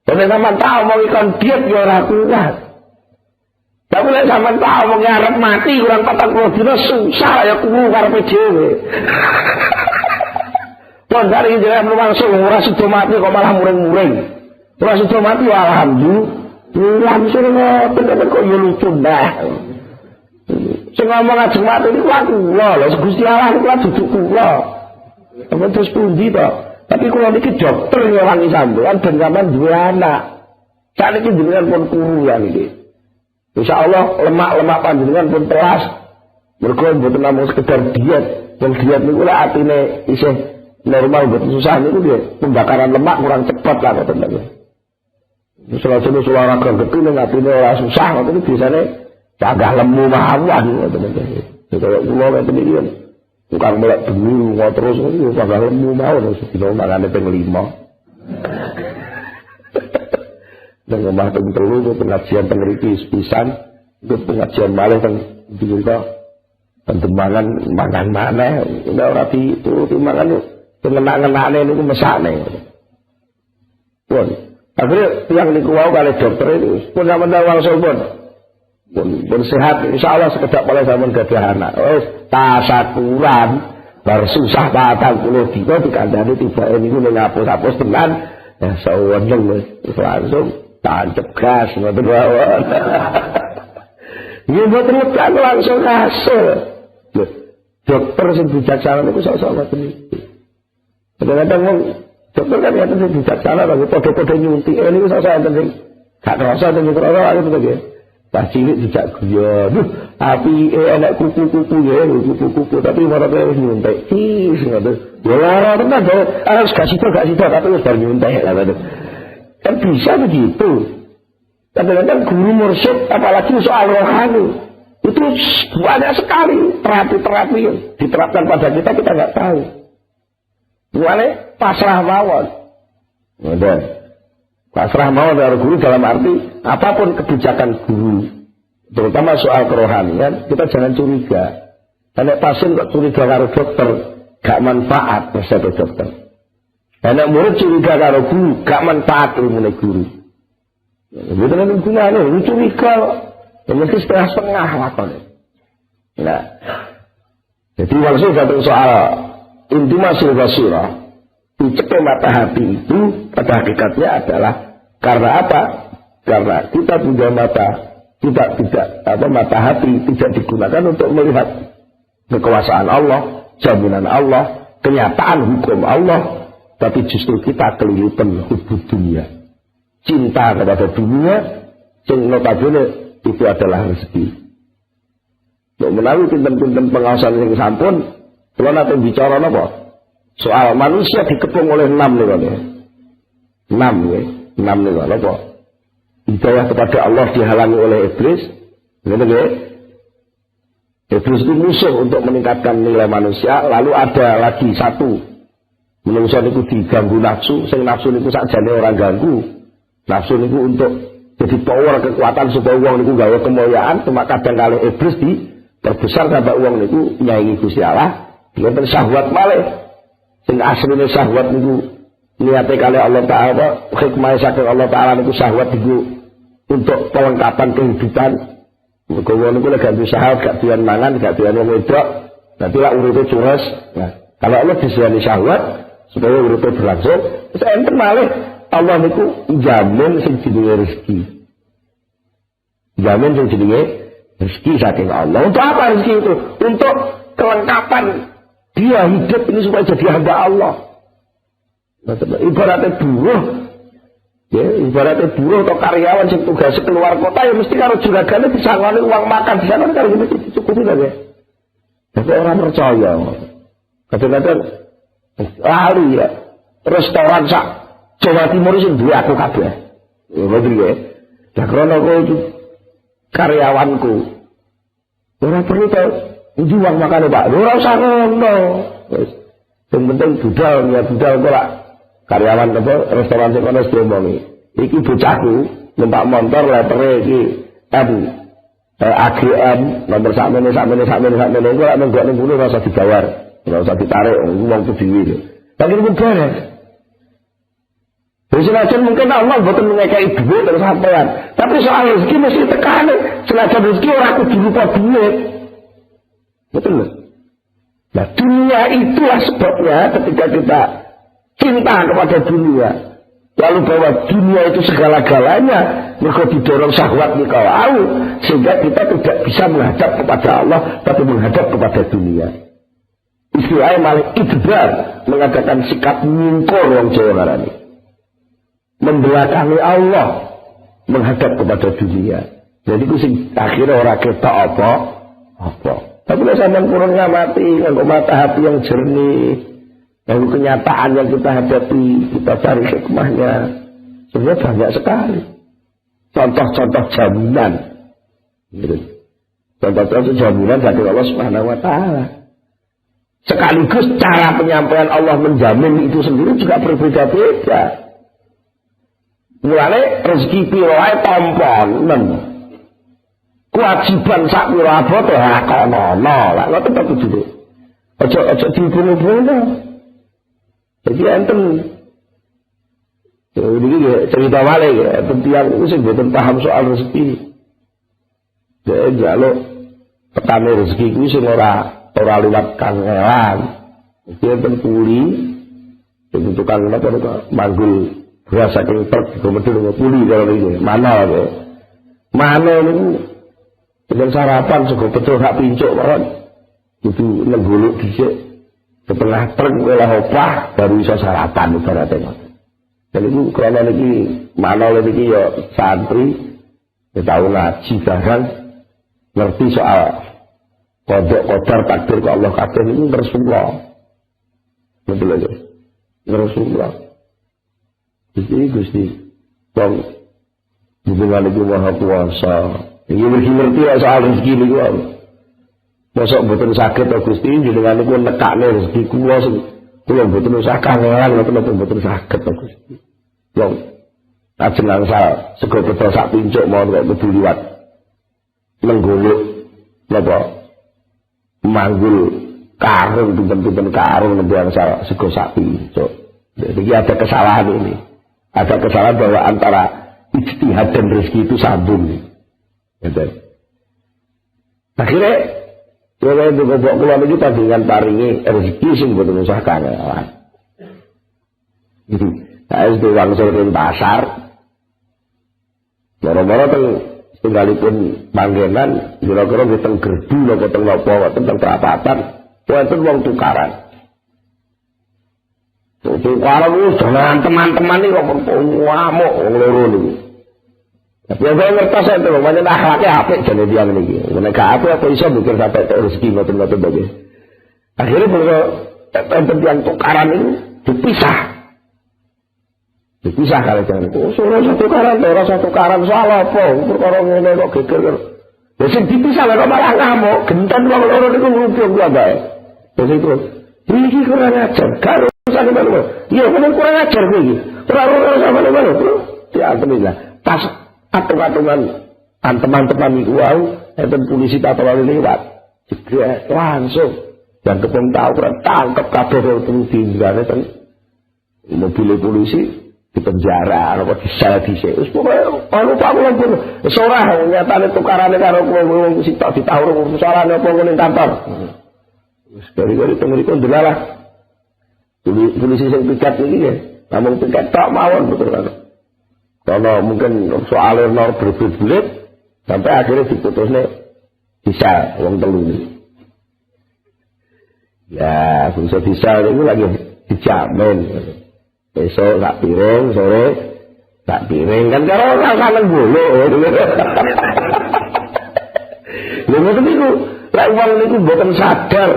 Speaker 1: Dene sampeyan tahu mau ikon diet ya ora kuat. Tapi nek sampeyan tahu mau ngarep mati kurang 40 dina susah ya kuwu karepe dhewe. Pon dari jenengan langsung ora sida mati kok malah muring-muring. Ora sida mati alhamdulillah. Langsung ngoten kok yo lucu dah. Sing ngomong ajeng mati niku aku lho, Gusti Allah niku duduk kula. Apa terus pundi to? Tapi kula niki dokter ngewangi sampean ben sampean duwe anak. Sakniki jenengan pun kula niki. Insyaallah lemak-lemak panjenengan pun telas. Mergo mboten namung sekedar diet. Yang diet niku lek atine isih normal mboten susah niku piye? Pembakaran lemak kurang cepat lah ngoten niku. Misalnya olahraga gede ning atine ora susah ngoten biasane cagah lemu mawon ngoten niku. Kaya kula ngoten iki tukang melek bengi terus niku cagah lemu mawon sedina mangane ping 5. Dan ngomah teng telu pengajian teng mriki sepisan itu pengajian malih teng dinten pendemangan mangan maneh ora dituruti mangan pengenak-enakane niku mesakne. Pun akhire tiyang niku wau kali dokter itu pun sampeyan wangsul pun sehat insyaallah sekedap oleh sampeyan gadah anak. Wis tasakuran bar susah 40 dina dikandani tibake niku ning ngapus-hapus tenan ya saweneng wis langsung tancep gas ngoten mawon. Nggih mboten lekan langsung kasil. Lho, dokter sing bijaksana niku sok-sok ngoten iki. Kadang-kadang wong dokter kan ya sing bijaksana lho padha-padha nyuntik niku sok-sok enten sing gak kerasa ten krana aku to nggih. Pas cilik dijak guyon. Apike enek kuku-kuku ya, kuku-kuku tapi marane wis nyuntik. Wis ngoten. Ya ora tenan to. Harus gak sida tapi wis bar nyuntik lah ngoten. Kan bisa begitu. Kadang-kadang guru mursyid apalagi soal rohani itu banyak sekali terapi-terapi yang diterapkan pada kita nggak tahu. Mulai pasrah mawon. Pasrah mawon dari guru dalam arti apapun kebijakan guru, terutama soal kerohanian kita jangan curiga. Karena pasien kok curiga karo dokter gak manfaat resep dokter. Anak murid curiga karo guru, gak manfaat ilmu guru. Betul kan gunane, curiga mesti setengah-setengah lakone. Nah. Jadi maksud satu soal intimasil basirah, picepe mata hati itu pada hakikatnya adalah karena apa? Karena kita punya mata mata hati tidak digunakan untuk melihat kekuasaan Allah, jaminan Allah, kenyataan hukum Allah. Tapi justru kita kelilipan hubud dunia. Cinta kepada dunia, yang notabene itu adalah rezeki. Untuk menawi pinten-pinten pengawasan yang sampun, kalau nanti bicara apa? Soal manusia dikepung oleh 6 nih. 6 nih apa? Hidayah kepada Allah dihalangi oleh iblis. Iblis itu musuh untuk meningkatkan nilai manusia. Lalu ada lagi satu. Manusia niku diganggu nafsu, sing nafsu niku sakjane orang ganggu. Nafsu niku untuk jadi power kekuatan supaya wong niku gawe kemuliaan, cuma kadang kali iblis diperbesar sampai wong niku nyaingi Gusti Allah, dinten syahwat malih. Sing asline syahwat niku niate kali Allah Taala, hikmah saking Allah Taala niku syahwat niku untuk pelengkapan kehidupan. Mergo wong niku lek gak syahwat, gak doyan mangan, gak doyan wong wedok, dadi lak uripe cures. Nah, kalau Allah disiyani syahwat supaya uripnya berlangsung, terus enten malih Allah niku jamin sing jenenge rezeki. Jamin sing jenenge rezeki saking Allah. Untuk apa rezeki itu? Untuk kelengkapan dia hidup ini supaya jadi hamba Allah. Ibaratnya buruh, ya, ibaratnya buruh atau karyawan sing tugas keluar kota ya mesti karo juragane disangoni uang makan di sana karo mesti dicukupi lah ya. Tapi orang percaya. Kadang-kadang lali ya restoran sak Jawa Timur sing duwe aku kabeh. Ya bener ya. Lah krono kowe karyawanku. Ora perlu to uji uang makane Pak. Ora usah ngono. Wis sing penting budal ya budal kok lak karyawan apa restoran sing kono diomongi. Iki bocahku numpak motor letere iki AGM nomor sakmene kok lak nenggok ning kono ora usah dibayar. Ora usah ditarik wong ku dhewe. Tapi itu beres. Senajan mungkin Allah boten mengekai duit terus sampean. Tapi soal rezeki mesti tekane. Senajan rezeki ora kudu lupa duit. Betul loh. Nah dunia itulah sebabnya ketika kita cinta kepada dunia. Lalu bahwa dunia itu segala-galanya, mereka didorong syahwat nikah sehingga kita tidak bisa menghadap kepada Allah, tapi menghadap kepada dunia. Istilahnya malah idbar, mengadakan sikap nyingkur orang Jawa ngarani. Membelakangi Allah, menghadap kepada dunia. Jadi itu akhirnya orang ketok apa. Tapi kalau sampai kurang ngamati, dengan mata hati yang jernih, dan kenyataan yang kita hadapi, kita cari hikmahnya, sebenarnya banyak sekali. Contoh-contoh jaminan. Contoh-contoh jaminan dari Allah Subhanahu wa Ta'ala. Sekaligus cara penyampaian Allah menjamin itu sendiri juga berbeda-beda. Mulanya rezeki piroai tompon, kewajiban sak pira abot ora kono lah, ngoten to kudu. Aja dihubung-hubungno. Jadi enten iki cerita wale ya, tentang sing boten paham soal rezeki. Dek njaluk petane rezeki kuwi sing ora liwat kangelan. Iki enten kuli itu tukang napa manggul beras saking truk gomedhe kuli karo iki. Mana ya? Mana niku dengan sarapan sego betul hak pincuk mawon. Itu nengguluk dhisik setengah truk olah opah baru bisa sarapan ibaratnya. Dan itu karena niki manol niki ya santri ya tahu ngaji barang ngerti soal kodok kodar takdir ke Allah kabeh niku Rasulullah. Betul aja. Rasulullah. Gusti wong hubungan iku maha kuasa. Iki ngerti soal rezeki niku. Mosok mboten saged to Gusti jenengan niku nekakne rezeki kula sing kula mboten usah kangelan mboten saged to Gusti. Wong ajeng angsal sego beto sak pincuk mawon kok kudu liwat menggolok napa manggul karung pinten-pinten karung nembe angsal sego sak pincuk. Jadi ada kesalahan ini. Ada kesalahan bahwa antara ijtihad dan rezeki itu sambung. Gitu. Akhirnya kalau itu kebok keluar itu dengan paringi rezeki sing boten usah kangelan. Gitu. Saya itu langsung ke pasar. Moro-moro tinggalipun panggenan, kira-kira di teng gerdu napa teng napa teng perapatan, wonten wong tukaran. Tukaran wis dengan teman-teman iki kok ngamuk wong loro niku. Tapi yang saya ngertos itu, banyak akhlaknya apik jane tiyang niki. Nek gak apik apa iso mikir sampai rezeki ngoten-ngoten bae. Akhirnya bangsa enten tiyang tukaran ini dipisah. Dipisah kalau jangan itu. Suruh satu tukaran, ora satu tukaran soal apa? Perkara ngene kok geger. Ya sing dipisah kok malah ngamuk, genten wong loro niku ngrubung ku bae. Terus itu, iki kurang ajar. Karo sampe ngono. Iya, bener kurang ajar kuwi iki. Ora sampe ngono. Ya alhamdulillah. Pas atung-atungan teman-teman itu enten polisi tak terlalu lewat jegrek langsung dan kepung tahu tangkep kabeh terus diinggane teng mobil polisi di penjara apa disel dhisik wis pokoke anu pamulan pun wis ora nyatane tukarane karo wong sitok ditawur soalane apa ngene kantor wis gari-gari teng mriku ndelalah polisi sing piket iki ya namung piket tok mawon betul kan. Kalau mungkin soalnya nor berbelit sampai akhirnya diputusnya bisa uang telu ini. Ya, bisa itu lagi dijamin. Besok tak piring, sore tak piring kan kalau orang kangen bulu. Lalu itu, lek uang itu bukan sadar.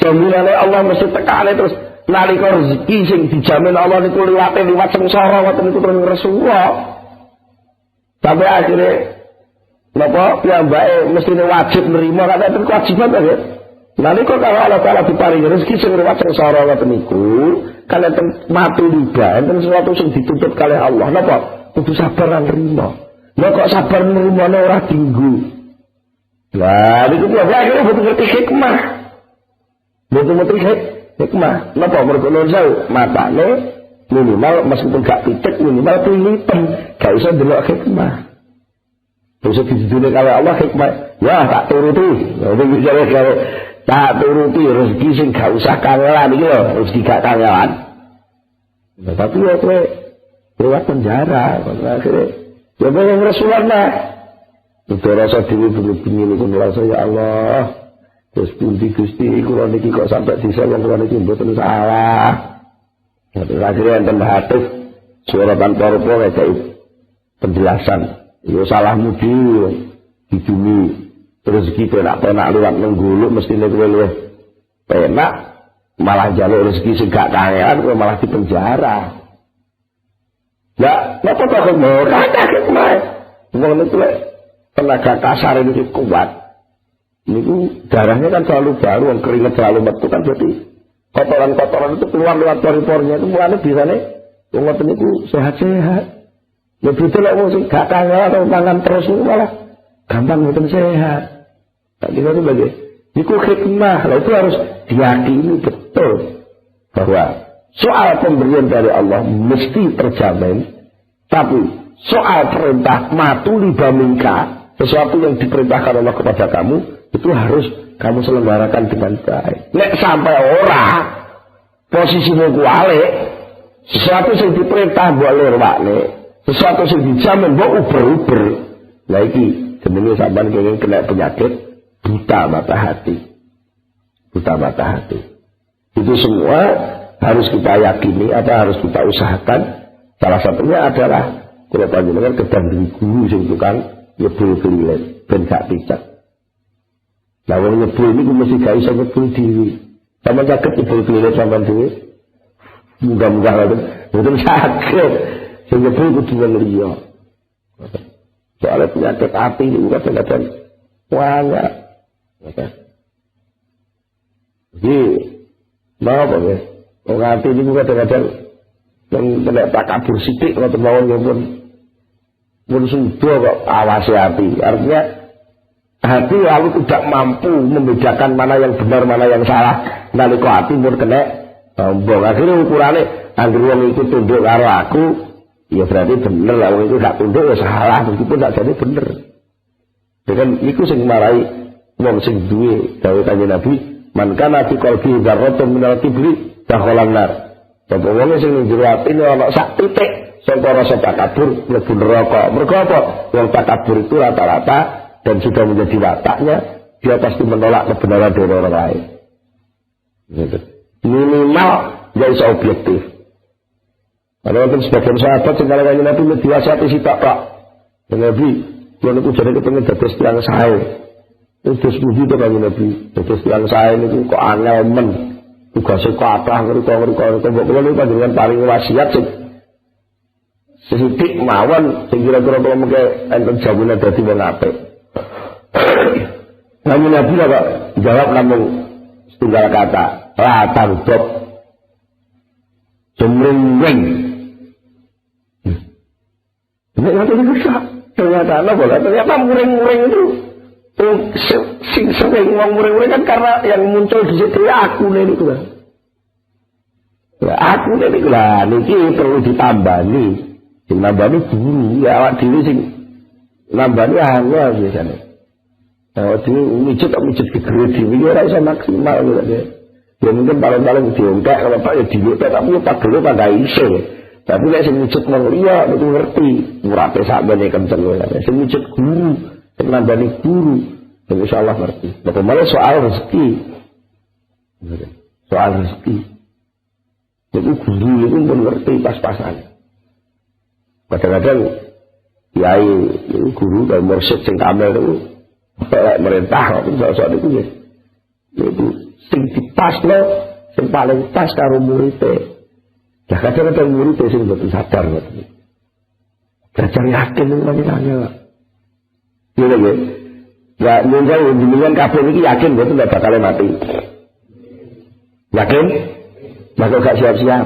Speaker 1: Jaminannya Allah mesti tekane terus. Nalika rezeki sing dijamin Allah niku liwat sengsara ngoten niku terus Rasulullah. Sampai akhirnya napa piyambake mestine wajib nerima karena itu kewajiban kan ya. Nalika kalau Allah Taala diparingi rezeki sing liwat sengsara ngoten niku, kan enten mati liba, enten sesuatu sing dituntut kalih Allah. Napa? Kudu sabar lan nerima. Lah kok sabar nerimane ora dinggu. Lah niku akhirnya betul ngerti hikmah. Betul hikmah, napa mergo jauh matane minimal meskipun gak pitik minimal pilihan, gak usah delok hikmah. Terus dijudune karo Allah hikmah, ya tak turuti. Nek bicara karo tak turuti rezeki sing gak usah kangelan iki lho, rezeki gak kangelan. Nah, tapi ya kowe lewat penjara. Akhirnya, ya yang Rasulullah. Udah rasa diri begini pun rasa ya Allah. Terus pundi Gusti, kula niki kok sampai disayang kula niki mboten salah. Terus akhirnya enten hadis suara tanpa rupa kayak penjelasan. Ya salahmu dhewe. Hidumi rezeki penak-penak liwat mengguluk mestine kowe luwih penak malah njaluk rezeki sing gak kangelan kowe malah di penjara. Ya, napa kok mau kakek mae. Wong niku lek tenaga kasar ini kuat. Niku darahnya kan selalu baru, keringat selalu metu kan jadi kotoran-kotoran itu keluar lewat pori-porinya itu mulane bisane wong ngoten niku sehat-sehat. Lebih itu lek wong sing gak kangelan atau tangan terus niku malah gampang betul sehat. Tak kira itu bagi. Itu hikmah. Lah itu harus diyakini betul bahwa soal pemberian dari Allah mesti terjamin. Tapi soal perintah matuli bamingka, sesuatu yang diperintahkan Allah kepada kamu itu harus kamu selenggarakan dengan baik. Nek sampai orang posisimu kualik, sesuatu yang diperintah buat lirwakne, sesuatu yang dijamin buat uber-uber. Lagi sebenarnya sampai ingin kena penyakit buta mata hati. Buta mata hati. Itu semua harus kita yakini atau harus kita usahakan. Salah satunya adalah kalau panjenengan kedang dari guru yang tukang nyebul kelilet dan gak pijak. Nah orang nyebul ini mesti gak bisa nyebul diri. Sama sakit nyebul kelilet sama diri. Mudah-mudahan itu sakit. Yang nyebul itu dengan liya. Soalnya penyakit hati ini kadang-kadang banyak. Jadi, mau apa ya? Orang hati ini kadang-kadang yang kena takabur sidik atau mawon yang pun sudah kok awasi hati. Artinya hati lalu tidak mampu membedakan mana yang benar mana yang salah. Nalika hati pun kena sombong. Akhirnya ukurannya anggere wong itu tunduk karo aku. Ya berarti bener lah, orang itu gak tunduk ya salah, meskipun gak jadi bener. Dengan itu sing marai wong sing duwe dawuh Kanjeng Nabi, man kana fi qalbi dzarratun minal kibri dakhalan nar. Bapak wong sing ning jero atine ana sak titik saka rasa takabur mlebu neraka. Mergo apa? Wong takabur itu rata-rata dan sudah menjadi wataknya, dia pasti menolak kebenaran dari orang lain. Gitu. Minimal dia bisa objektif. Ada orang sebagian sahabat yang kalau Nabi mediasati si tak pak. Nabi, kalau aku jadi kepengen dados tiang sae. Itu sepuji itu Kanjeng Nabi. Dados tiang sae itu kok angel men. Tugasnya kok apa ngeriko. Mbok kula niku panjenengan paring wasiat sing sithik mawon sing kira-kira kula mengke enten jaminan dadi wong apik. Kanjeng Nabi kok jawab namung setunggal kata, la tangdop jemring-ring. Ternyata muring-muring itu sing sering ngomong muring-muring kan karena yang muncul di situ ya aku nih itu lah. Ya aku nih itu lah. Niki perlu ditambani. Sing nambani guru ya awak dhewe sing nambani angel biasanya. Awak dhewe mijet gegere dhewe ora iso maksimal gitu. Ya mungkin paling-paling diongkek kalau Pak ya diongkek tapi Pak dulu pada iso. Tapi nek sing wujud wong liya itu ngerti, murape sakmene kenceng wae. Sing wujud guru, sing nambani guru, insyaallah ngerti. Bagaimana soal rezeki? Soal rezeki. Jadi guru itu pun ngerti pas-pasan. Kadang-kadang kiai itu guru dan mursyid sing kamel itu merintah kok soal itu ya. Itu sing dipasno, sing paling pas karo murid. Nah kadang-kadang murid itu betul sadar betul. Belajar yakin itu masih tanya lah. Iya lagi. Ya mungkin jenengan kabeh iki yakin betul nggak bakal mati. Yakin? Bakal gak siap-siap.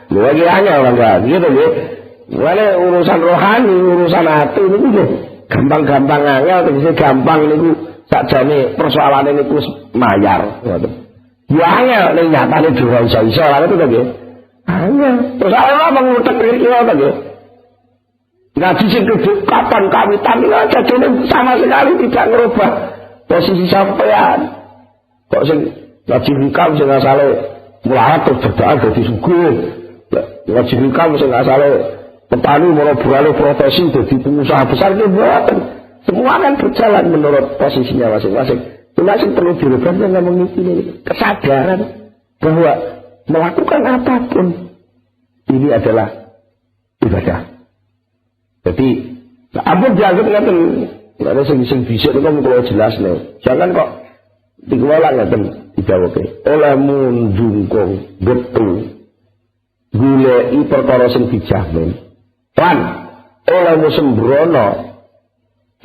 Speaker 1: Lu lagi hanya orang gak gitu ya. Wale urusan rohani, urusan hati ini tuh gampang-gampang angel, bisa gampang ini sakjane persoalan ini ku mayar. Ya angel, ini nyatanya juga iso-iso lah itu kan ya. Angel, terus Allah mengutak diri kita kan ya. Ngaji sing kapan kawitan ini aja jadi sama sekali tidak merubah posisi sampean. Kok sing ngaji hikam sing asale melarat terus berdoa jadi sugih. ngaji nikah mesti asale petani mau beralih profesi jadi pengusaha besar itu buatan. Semua kan berjalan menurut posisinya masing-masing. Cuma sing perlu dirubah ngomong ini kesadaran bahwa melakukan apapun ini adalah ibadah. Jadi ampun dianggap ngaten ada sing bisa itu kan kalau jelas nih. Jangan kok dikelola ngaten dijawabke. Olehmu njungkung betul goleki perkara sing dijamin. Lan olehmu sembrono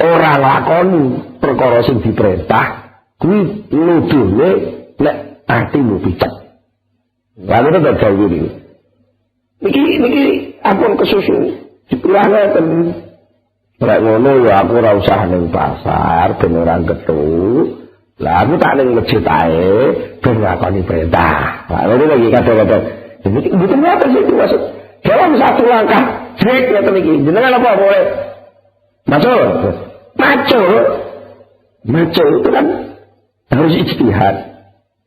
Speaker 1: ora lakoni perkara sing diperintah kuwi nuduhne nek atimu picek. Lalu itu tak jauh ini. Niki ampun kesusu dipirah ngeten. Rek ngono ya aku ora usah ning pasar ben ora kethu. Lah aku tak ning masjid ae ben ngakoni perintah. Lah ngono lagi kata-kata. Jadi betul apa sih itu maksud? Dalam satu langkah break ngeten iki. Jenengan apa boleh? Macul itu kan harus ijtihad.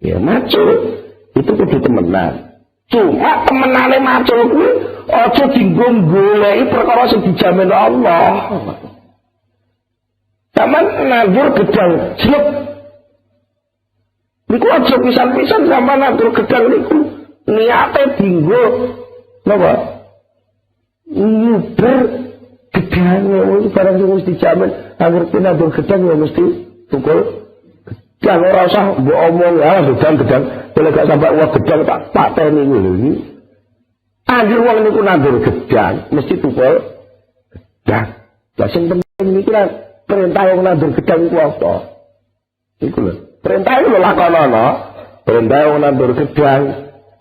Speaker 1: Ya macul itu kudu temenan. Cuma temenane macul kuwi aja dienggo goleki perkara sing dijamin Allah. Sampeyan nandur gedang jelek. Niku aja pisan-pisan sampeyan nandur gedang niku niate dienggo napa? Nyuber gedang itu barang sing mesti dijamin. Angger nandur gedang ya mesti tukul. Jangan ora usah mbok omong ya gedang-gedang, boleh gak sampai uang gedang tak pateni ngono iki. Anjir wong niku nandur gedang, mesti tukul gedang. Lah sing penting niki lah perintah wong nandur gedang iku apa? Iku lho. Perintah iku lakonono. Perintah wong nandur gedang,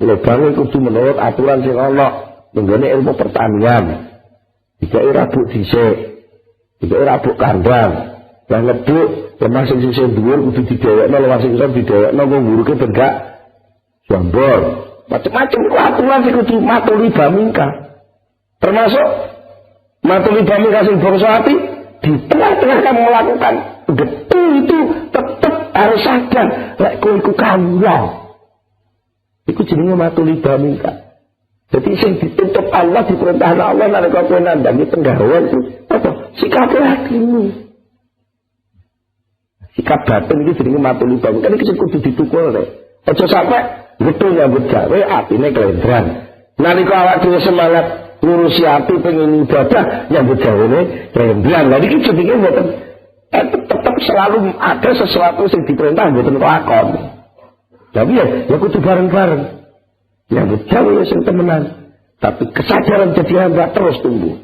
Speaker 1: lho bangun kudu menurut aturan sing ana nggone ilmu pertanian. Dikai rabuk dhisik. Dikai rabuk kandang. Lah ngeduk lemah sing sisih dhuwur kudu didhewekno, lemah sing isor didhewekno kok nguruke ben gak jambor. Macam-macam aturan sing kudu matuli bamingka. Termasuk matuli bamingka sing bangsa ati di tengah-tengah kamu melakukan betul itu tetap harus sadar lek kowe iku kawula. Iku jenenge matuli bamingka. Jadi sing ditutup Allah diperintah Allah nalika kowe nandhangi penggawean itu apa? Sikap hatimu. Sikap batin itu jenenge matuli bang. Kan iki kudu ditukul rek. Aja sampe betul nyambut gawe atine kelendran. Nalika awak dhewe semangat ngurusi ati pengen ibadah nyambut gawene kelendran. Lah iki jenenge mboten tetap selalu ada sesuatu yang diperintah mboten lakon. Tapi ya kudu bareng-bareng. Nyambut gawe sing temenan. Tapi kesadaran jadi hamba terus tumbuh.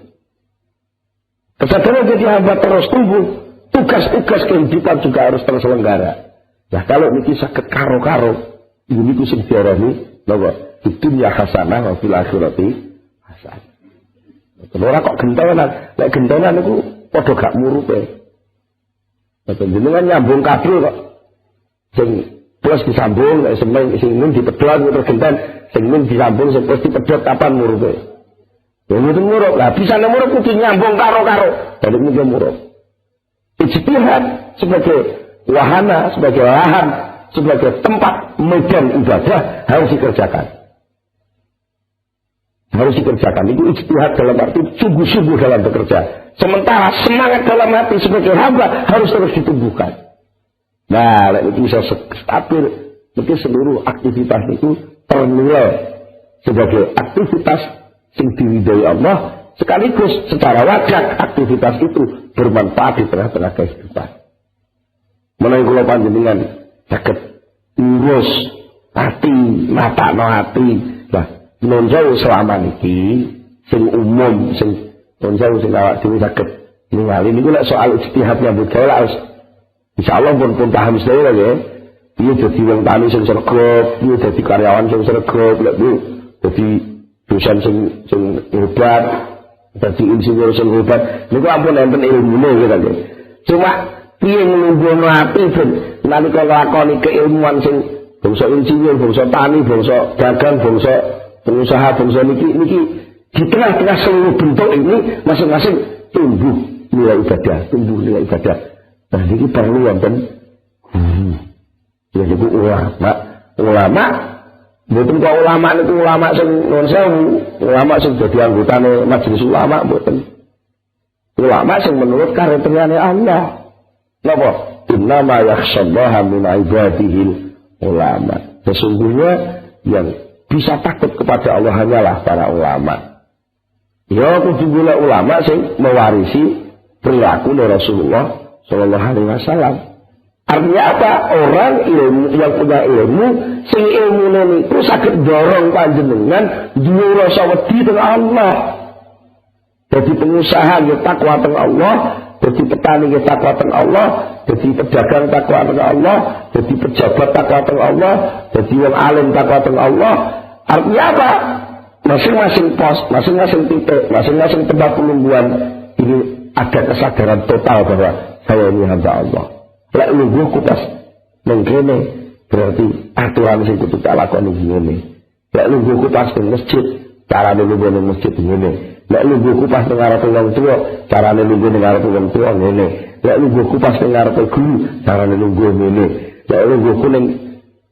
Speaker 1: Kesadaran jadi hamba terus tumbuh. Tugas-tugas kehidupan juga harus terselenggara. Nah kalau niki saged karo-karo, ini ku sing diarani napa? Dunya hasanah wa fil akhirati hasanah. Ora kok gentenan, lek gentenan niku padha gak murupe. Jenengan nyambung kabel kok. Sing plus disambung, sing ning dipedhot terus genten, sing ning disambung sing plus dipedhot kapan murupe. Ya mboten murup. Lah bisa murup kudu nyambung karo-karo. Dadi niku murup. Ijtihad sebagai wahana, sebagai lahan, sebagai tempat medan ibadah harus dikerjakan. Harus dikerjakan. Itu ijtihad dalam arti sungguh-sungguh dalam bekerja. Sementara semangat dalam hati sebagai hamba harus terus ditumbuhkan. Nah, itu bisa stabil. Mungkin seluruh aktivitas itu ternilai sebagai aktivitas yang diridhai Allah. Sekaligus secara wajar aktivitas itu bermanfaat di tengah-tengah kehidupan. Menawi kula panjenengan saged urus hati, matakno hati. Lah, nonjau selama niki sing umum sing nonjau sing awak dhewe saged ningali niku lek soal ijtihad nyambut gawe harus insyaallah pun paham sedaya ya. Piye dadi wong tani sing sregep, piye dadi karyawan sing sregep, lek dadi dosen sing hebat. Dadi insinyur sing hebat niku ampun enten ilmune gitu. Cuma piye nglungguhno ati ben nalika lakoni keilmuan sing bangsa insinyur, bangsa tani, bangsa dagang, bangsa pengusaha, bangsa niki di tengah-tengah seluruh bentuk ini masing-masing tumbuh nilai ibadah. Nah niki perlu wonten guru. Ya niku ulama Mboten kok ulama niku ulama sing nuwun sewu, ulama sing dadi anggotane majelis ulama mboten. Ulama sing menurut kriteriane Allah. Napa? Innama yakhshallaha min ibadihil ulama. Sesungguhnya yang bisa takut kepada Allah hanyalah para ulama. Ya kudu golek ulama sing mewarisi perilaku Rasulullah sallallahu alaihi wasallam. Artinya apa? Orang ilmu yang punya ilmu, sing ilmune niku saged dorong panjenengan duwe rasa wedi teng Allah. Jadi pengusaha nggih takwa teng Allah, jadi petani nggih takwa teng Allah, jadi pedagang takwa teng Allah, jadi pejabat takwa teng Allah, jadi wong alim takwa teng Allah. Artinya apa? Masing-masing pos, masing-masing titik, masing-masing tempat penungguan ini ada kesadaran total bahwa saya ini hamba Allah. Lek lungguh kupas mengkene berarti aturan sing kudu tak lakoni ngene. Lek lungguh kupas ning masjid, carane lungguh ning masjid ngene. Lek lungguh kupas ning ngarepe wong tuwa, carane lungguh ning ngarepe wong tuwa ngene. Lek lungguh kupas ning ngarepe guru, carane lungguh ngene. Lek lungguh kuning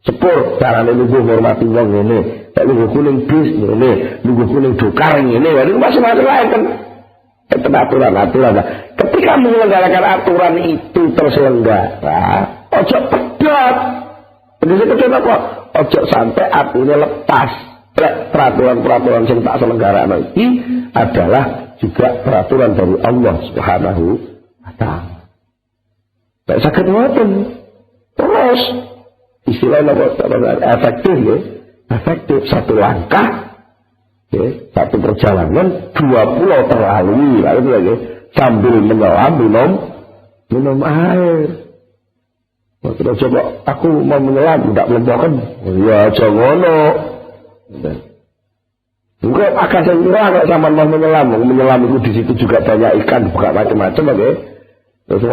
Speaker 1: sepur, carane lungguh ngurmati wong ngene. Lek lungguh kuning bis ngene, lungguh kuning dokar ngene. Lha niku masing-masing lain kan. Aturan-aturan. Ketika menyelenggarakan aturan itu terselenggara, ojo pedot. Jadi pedot apa? Ojo sampai artinya lepas. Peraturan-peraturan yang tak selenggara ini adalah juga peraturan dari Allah Subhanahu wa Ta'ala. Tak sakit ngoten. Terus istilahnya efektif ya. Efektif satu langkah. Ya, satu perjalanan 2 pulau terlalui lah itu ya, sambil menyelam minum air. Waktu coba aku mau menyelam tidak melempokan, ya jangan ngono. Enggak akan saya kira kalau sama mau menyelam itu di situ juga banyak ikan buka macam-macam ya. Terus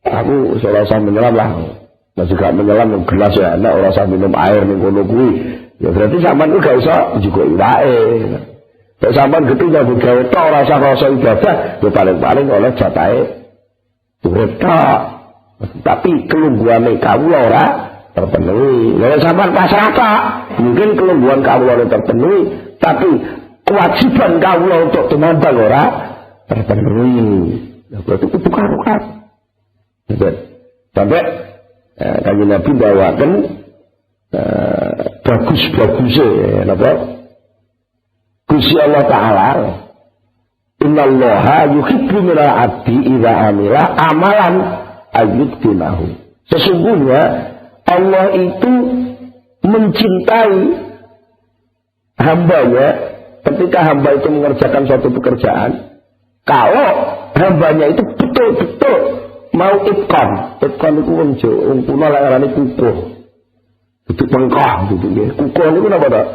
Speaker 1: aku selesai menyelam lah, masih gak menyelam gelas ya, enak orang sambil minum air ning kono kuwi. Ya berarti sampean ku gak usah juga iwake. Nek sampean gitu ya gawe tok ora usah rasa ibadah, ya paling-paling oleh jatahe urip tok. Tapi kelungguane kawula ora terpenuhi. Nek sampean pasrah tok, mungkin kelungguan kawula ora terpenuhi, tapi kewajiban kawula untuk tumambang ora terpenuhi. Ya berarti kudu karukan. Sampai Kanjeng Nabi bawakan bagus-bagusnya apa? Gusti Allah Ta'ala innallaha yuhibbu minal abdi idza amila amalan ayyudinahu. Sesungguhnya Allah itu mencintai hambanya ketika hamba itu mengerjakan suatu pekerjaan kalau hambanya itu betul-betul mau itqan itu wong kuno lek arane kukuh. Itu pengkah gitu ya. Kukuh itu apa tak?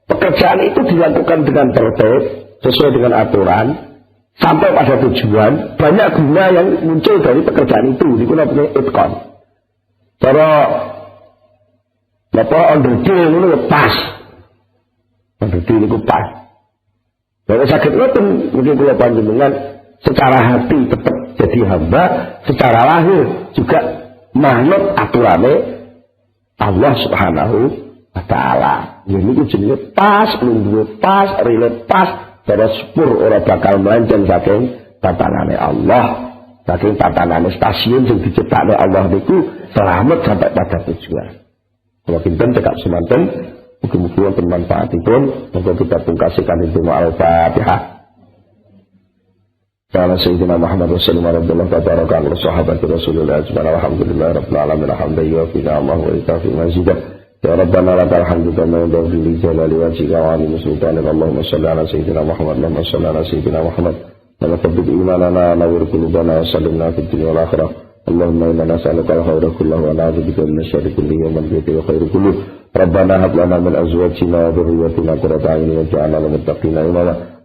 Speaker 1: Pekerjaan itu dilakukan dengan tertib, sesuai dengan aturan, sampai pada tujuan. Banyak guna yang muncul dari pekerjaan itu. Itu namanya itqan. Cara underdeal itu pas. Underdeal itu pas. Kalau sakit itu mungkin kalau panjenengan secara hati tetap jadi hamba, secara lahir juga manut aturannya Allah Subhanahu wa Ta'ala. Ini ku jenenge pas, lungguh pas, relate pas, cara sepur ora bakal melenceng saking tatanane Allah, saking tatanane stasiun yang diciptakne Allah niku selamat sampai pada tujuan. Kalau pinten cekap semanten, mugi-mugi wonten manfaatipun, monggo kita pungkasikan itu Al-Fatihah. Salam Sayyidina Muhammad Rasulullah radhiyallahu ta'ala anhu sahabat Rasulullah ajma'in alhamdulillah rabbil alamin alhamdulillah fi Allah wa itafi majidah ya rabbana lakal hamdu kama yanbaghi li jalali wajhika wa 'azimi sultanika Allahumma shalli ala sayyidina Muhammad Allahumma shalli ala sayyidina Muhammad wa thabbit imanana nawwir qulubana wa sallimna fid dunya wal akhirah Allahumma inna nas'aluka al-khayra kullahu wa na'udzubika min syarri kullihi wa man bihi khairu kullu rabbana hab lana min azwajina wa dhurriyyatina qurrata a'yunin waj'alna lil muttaqina imama